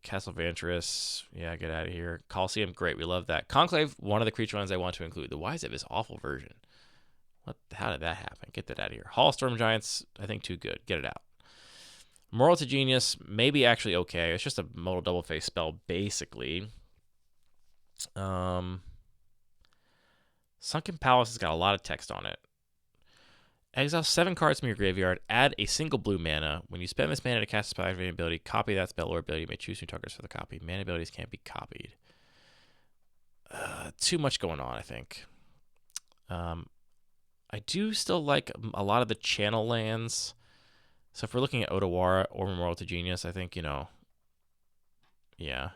Castle Vantress. Yeah, get out of here. Coliseum, great. We love that. Conclave, one of the creature ones I want to include. The Wise of is awful version. How did that happen? Get that out of here. Hall Storm Giants, I think too good. Get it out. Moral to Genius, maybe actually okay. It's just a modal double face spell, basically. Sunken Palace has got a lot of text on it. Exile 7 cards from your graveyard. Add a single blue mana. When you spend this mana to cast a spell activating ability, copy that spell or ability. You may choose new targets for the copy. Mana abilities can't be copied. Too much going on, I think. I do still like a lot of the channel lands. So if we're looking at Otawara or Memorial to Genius, I think, yeah.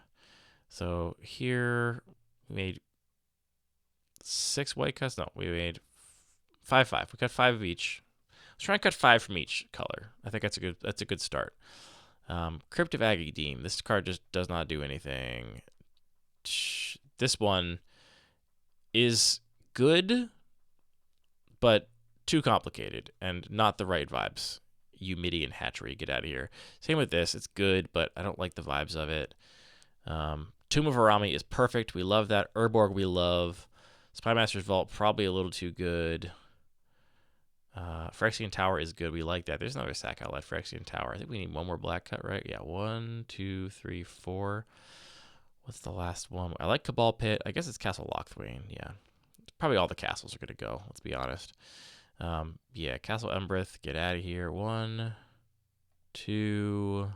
So here we made 6 white cuts. No, we made 5. We cut 5 of each. Let's try and cut 5 from each color. I think that's a good start. Crypt of Agadeem. This card just does not do anything. This one is good, but too complicated and not the right vibes. Midian Hatchery, get out of here. Same with this. It's good, but I don't like the vibes of it. Tomb of Arami is perfect. We love that. Urborg we love. Spymaster's Vault, probably a little too good. Phyrexian Tower is good. We like that. There's another sack outlet, Phyrexian Tower. I think we need one more black cut, right? Yeah, 1, 2, 3, 4. What's the last one? I like Cabal Pit. I guess it's Castle Lochthwain. Yeah. Probably all the castles are going to go, let's be honest. Yeah, Castle Embreth, get out of here. 1, 2...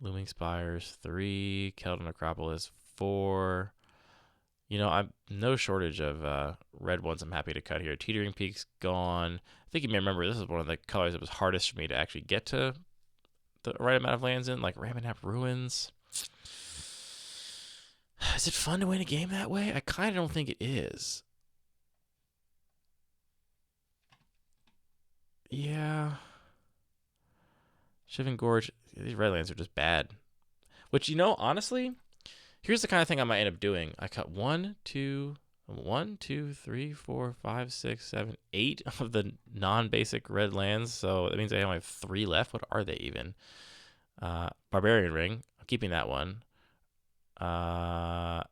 Looming Spires, 3. Keldon Acropolis, 4. I'm no shortage of red ones I'm happy to cut here. Teetering Peak's gone. I think you may remember this is one of the colors that was hardest for me to actually get to the right amount of lands in, like Ramanap Ruins. Is it fun to win a game that way? I kind of don't think it is. Yeah. Shiving Gorge. These Redlands are just bad. Which, you know, honestly, here's the kind of thing I might end up doing. I cut 1, 2, 1, 2, 3, 4, 5, 6, 7, 8 of the non-basic red lands. So that means I only have 3 left. What are they even? Barbarian Ring. I'm keeping that one. I'm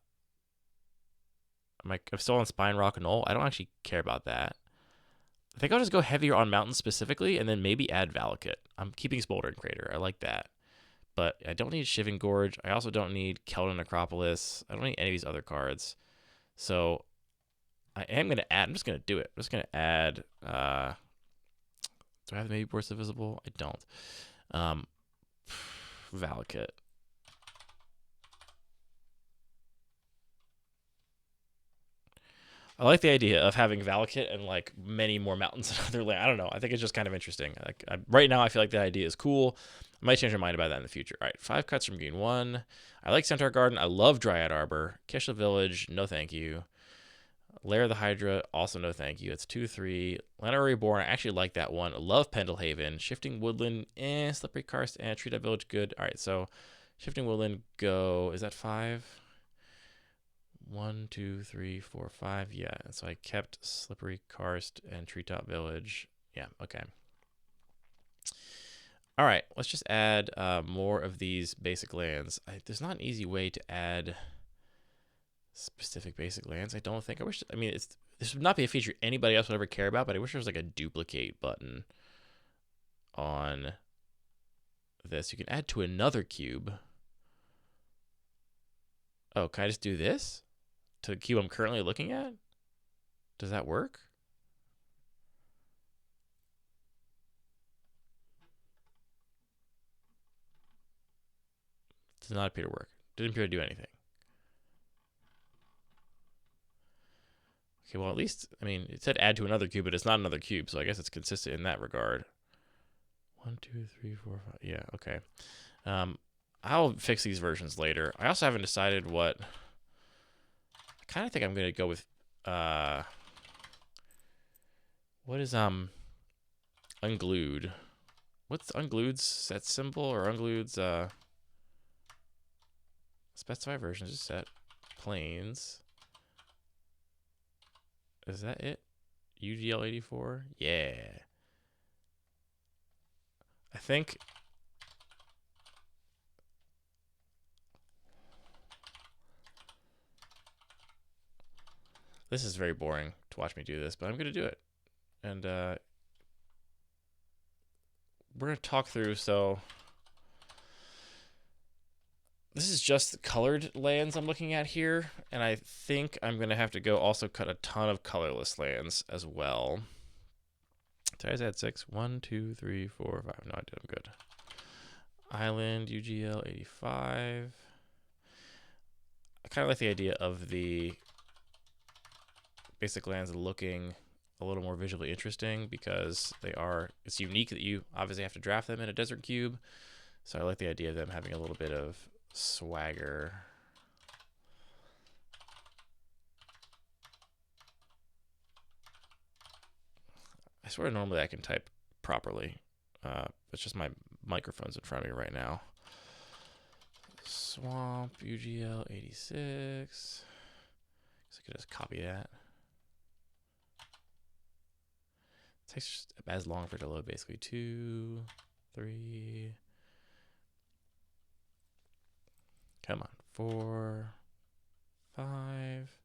still on Spine Rock and Knoll. I don't actually care about that. I think I'll just go heavier on mountains specifically, and then maybe add Valakut. I'm keeping Smoldering Crater. I like that. But I don't need Shiving Gorge. I also don't need Keldon Necropolis. I don't need any of these other cards. So I am going to add. I'm just going to do it. I'm just going to add. Do I have maybe Burst of Visible? I don't. Valakut. I like the idea of having Valakut and like many more mountains in other land. I don't know. I think it's just kind of interesting. Like right now, I feel like the idea is cool. I might change my mind about that in the future. All right, 5 cuts from Green 1. I like Centaur Garden. I love Dryad Arbor. Kishla Village, no thank you. Lair of the Hydra, also no thank you. It's 2-3. Llanowar Reborn, I actually like that one. I love Pendlehaven. Shifting Woodland, Slippery Karst, and Treat That Village, good. All right, so Shifting Woodland, go. Is that 5? 1, 2, 3, 4, 5. Yeah, so I kept Slippery Karst and Treetop Village. Yeah, okay. All right, let's just add more of these basic lands. There's not an easy way to add specific basic lands. I don't think. I mean, this would not be a feature anybody else would ever care about, but I wish there was like a duplicate button on this. You can add to another cube. Oh, can I just do this to the cube I'm currently looking at? Does that work? Does not appear to work. Didn't appear to do anything. Okay, well, at least, I mean, it said add to another cube, but it's not another cube, so I guess it's consistent in that regard. 1, 2, 3, 4, 5. Yeah, okay. I'll fix these versions later. I also haven't decided what. I kind of think I'm going to go with. What is unglued? What's unglued's set symbol or unglued's specify version? Just set planes. Is that it? UGL 84? Yeah. I think. This is very boring to watch me do this, but I'm going to do it. And we're going to talk through. So this is just colored lands I'm looking at here. And I think I'm going to have to go also cut a ton of colorless lands as well. Did I add 6? 1, 2, 3, 4, 5. No, I did. I'm good. Island, UGL 85. I kind of like the idea of the basic lands looking a little more visually interesting because it's unique that you obviously have to draft them in a desert cube. So I like the idea of them having a little bit of swagger. I swear normally I can type properly. It's just my microphone's in front of me right now. Swamp, UGL 86. So I could just copy that. It takes just as long for it to load, basically. 2, 3. Come on. 4, 5.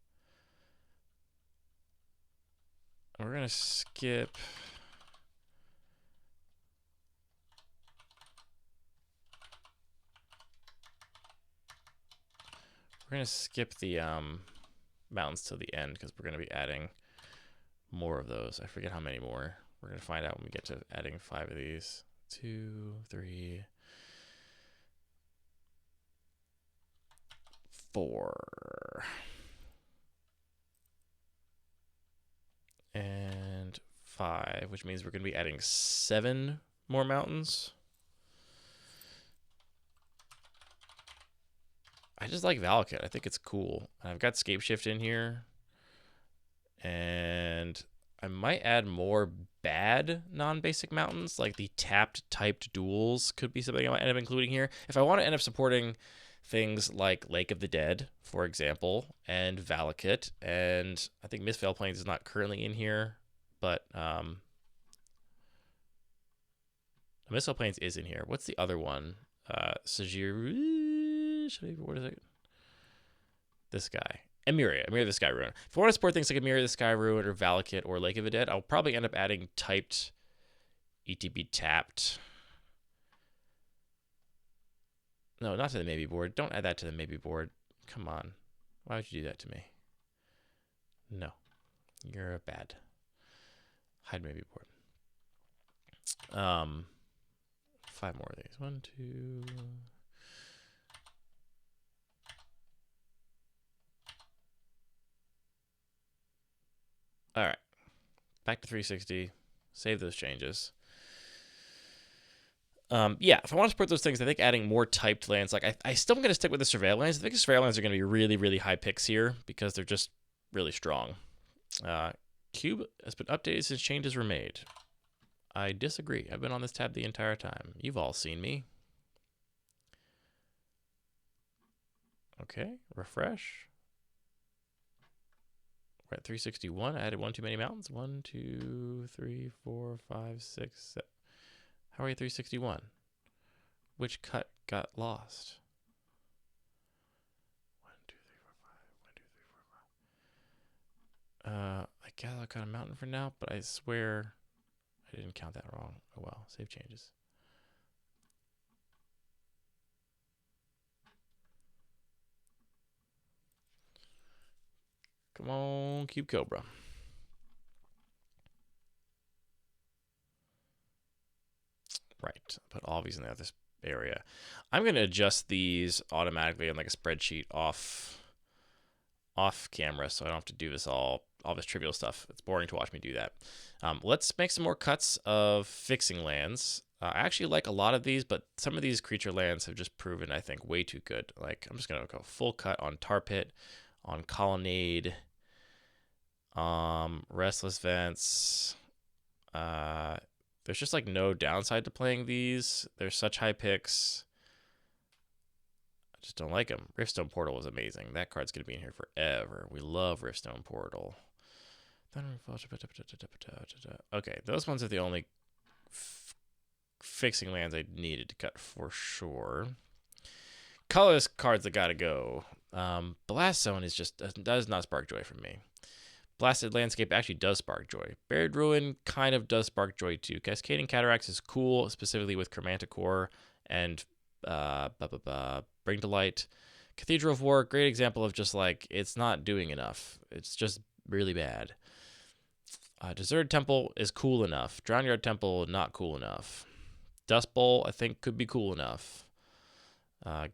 We're gonna skip. We're gonna skip the mountains till the end because we're gonna be adding more of those. I forget how many more. We're gonna find out when we get to adding 5 of these. 2, 3, 4. And 5, which means we're gonna be adding 7 more mountains. I just like Valakut. I think it's cool. I've got Scape Shift in here. And I might add more bad non-basic mountains, like the tapped typed duels could be something I might end up including here. If I want to end up supporting things like Lake of the Dead, for example, and Valakut, and I think Mistveil Plains is not currently in here, but Mistveil Plains is in here. What's the other one? Sajir, what is it? This guy. Emeria the Sky Ruin. If I want to support things like Emeria the Sky Ruin or Valakut or Lake of the Dead, I'll probably end up adding typed ETB tapped. No, not to the maybe board. Don't add that to the maybe board. Come on. Why would you do that to me? No. You're a bad. Hide maybe board. 5 more of these. 1, 2. All right. Back to 360. Save those changes. Yeah, if I want to support those things, I think adding more typed lands, like I still am going to stick with the Surveil lands. I think the Surveil lands are going to be really, really high picks here because they're just really strong. Cube has been updated since changes were made. I disagree. I've been on this tab the entire time. You've all seen me. Okay, refresh. We're at 361. I added one too many mountains. 1, 2, 3, 4, 5, 6, 7. How are you 361? Which cut got lost? 1, 2, 3, 4, 5. 1, 2, 3, 4, 5. I guess I'll cut a mountain for now, but I swear I didn't count that wrong. Oh well, save changes. Come on, Cube Cobra. Right, put all these in the other area. I'm going to adjust these automatically on like a spreadsheet off camera, so I don't have to do this all this trivial stuff. It's boring to watch me do that. Let's make some more cuts of fixing lands. I actually like a lot of these, but some of these creature lands have just proven, I think, way too good. Like, I'm just going to go full cut on Tar Pit, on Colonnade, Restless Vents. There's just like no downside to playing these. They're such high picks. I just don't like them. Riftstone Portal is amazing. That card's going to be in here forever. We love Riftstone Portal. Okay, those ones are the only fixing lands I needed to cut for sure. Colorless cards that gotta go. Blast Zone is just does not spark joy for me. Blasted Landscape actually does spark joy. Buried Ruin kind of does spark joy too. Cascading Cataracts is cool, specifically with Chromanticore and Bring to Light. Cathedral of War, great example of just like, it's not doing enough. It's just really bad. Deserted Temple is cool enough. Drownyard Temple, not cool enough. Dust Bowl, I think, could be cool enough.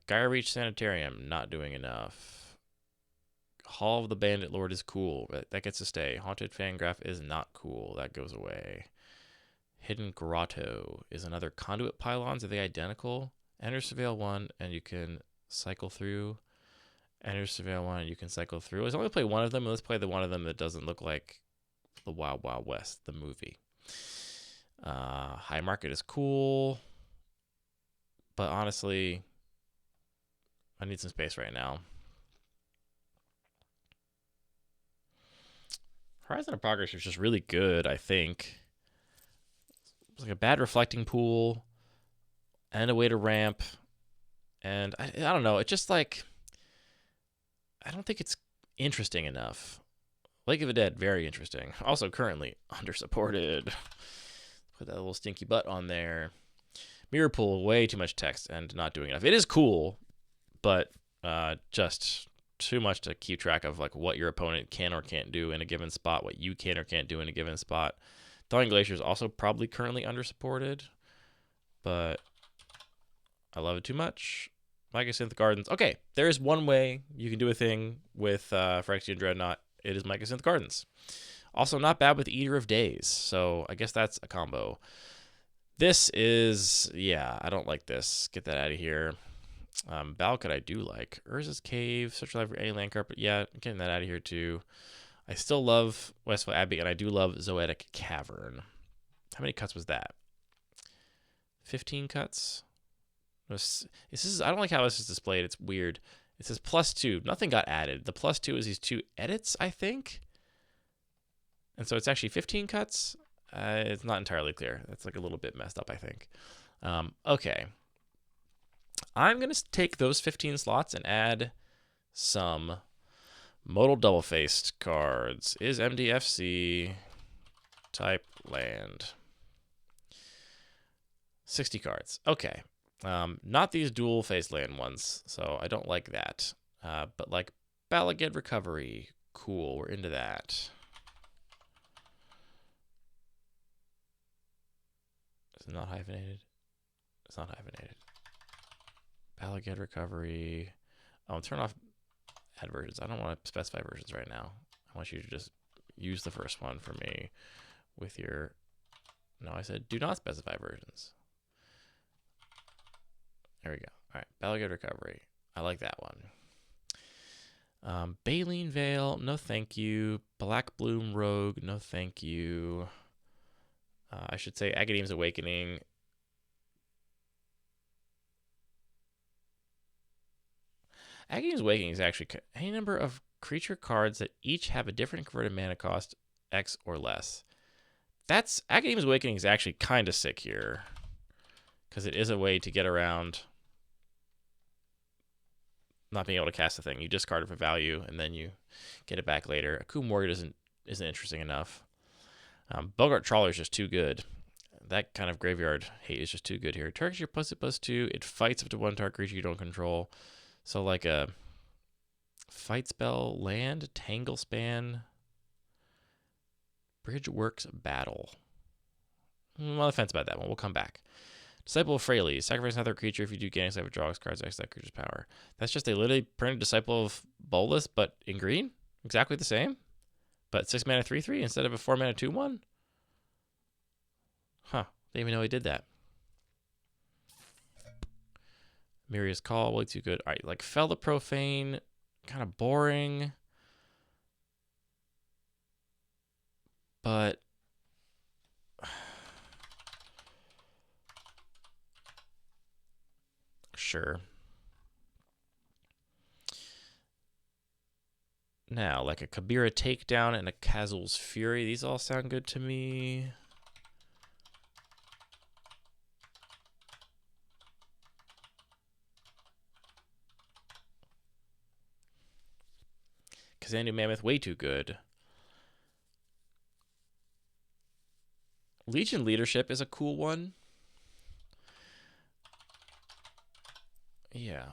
Gaia Reach Sanitarium, not doing enough. Hall of the Bandit Lord is cool. That gets to stay. Haunted Fangraph is not cool. That goes away. Hidden Grotto is another Conduit Pylons. Are they identical? Enter Surveil 1, and you can cycle through. Enter Surveil 1, and you can cycle through. Let's only play one of them, and let's play the one of them that doesn't look like the Wild Wild West, the movie. High Market is cool. But honestly, I need some space right now. Horizon of Progress is just really good, I think. It's like a bad reflecting pool and a way to ramp. And I don't know. It's just like, I don't think it's interesting enough. Lake of the Dead, very interesting. Also currently undersupported. Put that little stinky butt on there. Mirror Pool, way too much text and not doing enough. It is cool, but just too much to keep track of, like what your opponent can or can't do in a given spot, what you can or can't do in a given spot. Thawing Glacier is also probably currently undersupported, but I love it too much. Mycosynth Gardens. Okay, there is one way you can do a thing with Phyrexian Dreadnought. It is Mycosynth Gardens. Also not bad with Eater of Days, so I guess that's a combo. This is, yeah, I don't like this. Get that out of here. Balcot I do like. Urza's Cave, Search Life for any land carpet. Yeah, getting that out of here too. I still love Westville Abbey, and I do love Zoetic Cavern. How many cuts was that? 15 cuts? This is, I don't like how this is displayed. It's weird. It says +2. Nothing got added. The +2 is these 2 edits, I think. And so it's actually 15 cuts. It's not entirely clear. That's like a little bit messed up, I think. Okay. I'm going to take those 15 slots and add some modal double-faced cards. Is MDFC type land. 60 cards. Okay. Not these dual-faced land ones, so I don't like that. But like Balaged Recovery. Cool, we're into that. Is it not hyphenated? It's not hyphenated. Balaged Recovery. Oh, turn off add versions. I don't want to specify versions right now. I want you to just use the first one for me with your... No, I said do not specify versions. There we go. All right, Balaged Recovery. I like that one. Baleen Veil, no thank you. Black Bloom Rogue, no thank you. I should say Agadeem's Awakening. Agadeem's Awakening is actually any number of creature cards that each have a different converted mana cost, X or less. That's Agadeem's Awakening is actually kind of sick here, because it is a way to get around not being able to cast the thing. You discard it for value, and then you get it back later. Akum Morgan isn't interesting enough. Bogart Trawler is just too good. That kind of graveyard hate is just too good here. Target your +2/+2. It fights up to 1 target creature you don't control. So like a fight spell, land, Tangle Span, Bridgeworks Battle. I'm on the fence about that one. We'll come back. Disciple of Fraley. Sacrifice another creature if you do gain except draw cards X that creature's power. That's just a literally printed Disciple of Bolas, but in green. Exactly the same. But 6 mana 3/3 instead of a 4 mana 2/1. Huh. Didn't even know he did that. Miria's Call, way too good. All right, like Fell the Profane, kind of boring. But sure. Now, like a Kabira Takedown and a Kazul's Fury. These all sound good to me. Kazandu Mammoth, way too good. Legion Leadership is a cool one. Yeah.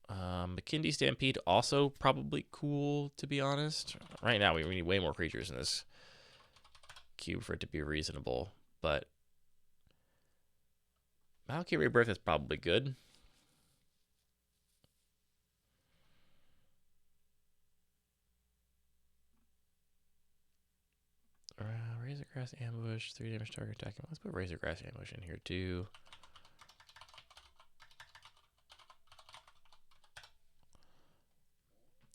McKindy Stampede, also probably cool, to be honest. Right now, we need way more creatures in this cube for it to be reasonable. But Malakir Rebirth is probably good. Razorgrass Ambush, 3 damage target attacking. Let's put Razorgrass Ambush in here too.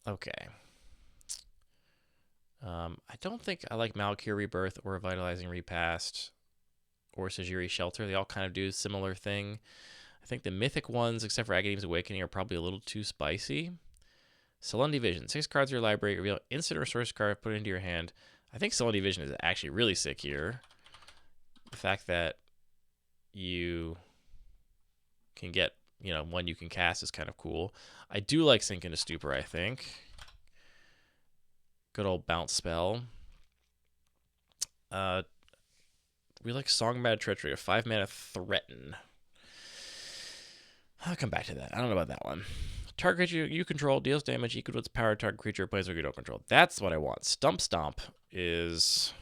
Okay. I don't think I like Malakir Rebirth or Revitalizing Repast or Sajiri Shelter. They all kind of do a similar thing. I think the mythic ones, except for Agadeem's Awakening, are probably a little too spicy. Salundi Vision. 6 cards in your library. Reveal instant resource card, put it into your hand. I think Salundi Vision is actually really sick here. The fact that you can get, one you can cast is kind of cool. I do like Sink into Stupor, I think. Good old bounce spell. We like Songbird Treachery, a 5 mana Threaten. I'll come back to that. I don't know about that one. Target creature you control deals damage equal to its power. Target creature plays or you don't control. That's what I want. Stump Stomp is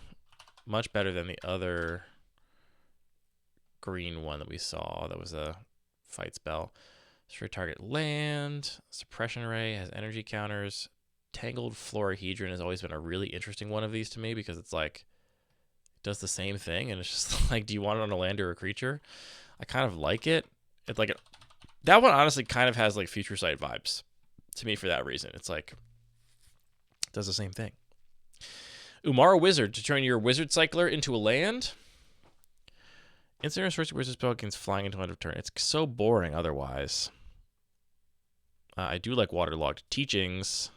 much better than the other green one that we saw. That was a fight spell. Destroy target land. Suppression Ray has energy counters. Tangled Florahedron has always been a really interesting one of these to me because it's like it does the same thing and it's just like, do you want it on a land or a creature? I kind of like it. It's like That one honestly kind of has like Future Sight vibes to me for that reason. It's like, it does the same thing. Umara Wizard, to turn your Wizard Cycler into a land. Instant Search Wizard spell against flying into end of turn. It's so boring otherwise. I do like Waterlogged Teachings.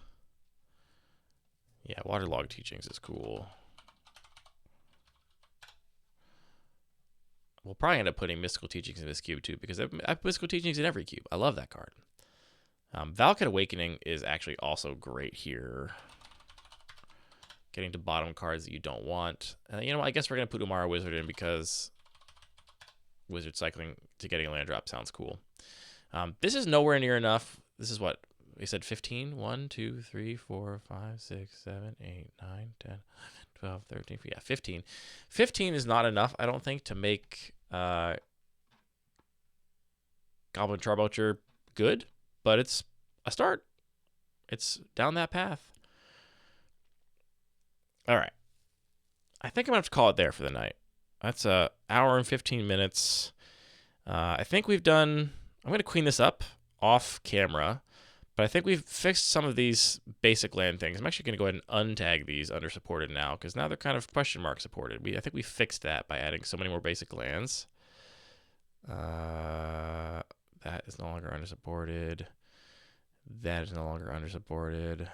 Yeah, Waterlogged Teachings is cool. We'll probably end up putting Mystical Teachings in this cube too, because I have Mystical Teachings in every cube. I love that card. Valakut Awakening is actually also great here. Getting to bottom cards that you don't want. You know, I guess we're going to put Umara Wizard in because Wizard cycling to getting a land drop sounds cool. This is nowhere near enough. This is what we said, 15. 1, 2, 3, 4, 5, 6, 7, 8, 9, 10, 12, 13. Yeah, 15. 15 is not enough, I don't think, to make Goblin Charbelcher good, but it's a start. It's down that path. All right. I think I'm going to have to call it there for the night. That's an hour and 15 minutes. I think we've done... I'm going to clean this up off camera, but I think we've fixed some of these basic land things. I'm actually going to go ahead and untag these under supported now, because now they're kind of question mark supported. I think we fixed that by adding so many more basic lands. That is no longer under supported. That is no longer under supported.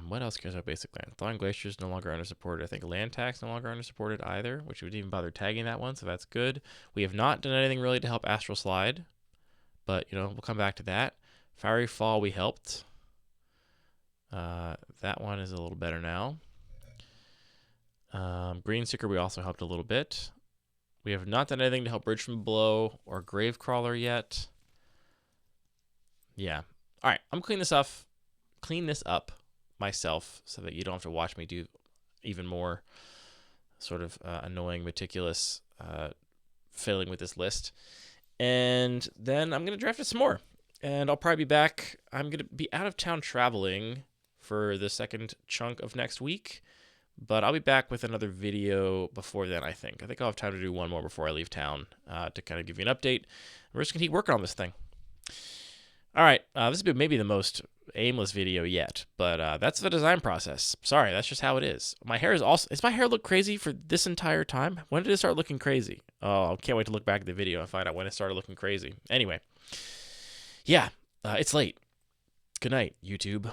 What else cares about basic land? Thawing Glacier is no longer under supported. I think Land Tax no longer under supported either, which would even bother tagging that one, so that's good. We have not done anything really to help Astral Slide, but, you know, we'll come back to that. Fiery Fall we helped. That one is a little better now. Green Seeker we also helped a little bit. We have not done anything to help Bridge from Below or Gravecrawler yet. Yeah. All right, I'm clean this up myself so that you don't have to watch me do even more sort of annoying, meticulous fiddling with this list. And then I'm going to draft it some more. And I'll probably be back. I'm going to be out of town traveling for the second chunk of next week. But I'll be back with another video before then, I think. I think I'll have time to do one more before I leave town to kind of give you an update. We're just going to keep working on this thing. All right, this will be maybe the most aimless video yet, but that's the design process. Sorry, that's just how it is. My hair is also... Does my hair look crazy for this entire time? When did it start looking crazy? Oh, I can't wait to look back at the video and find out when it started looking crazy. Anyway, yeah, it's late. Good night, YouTube.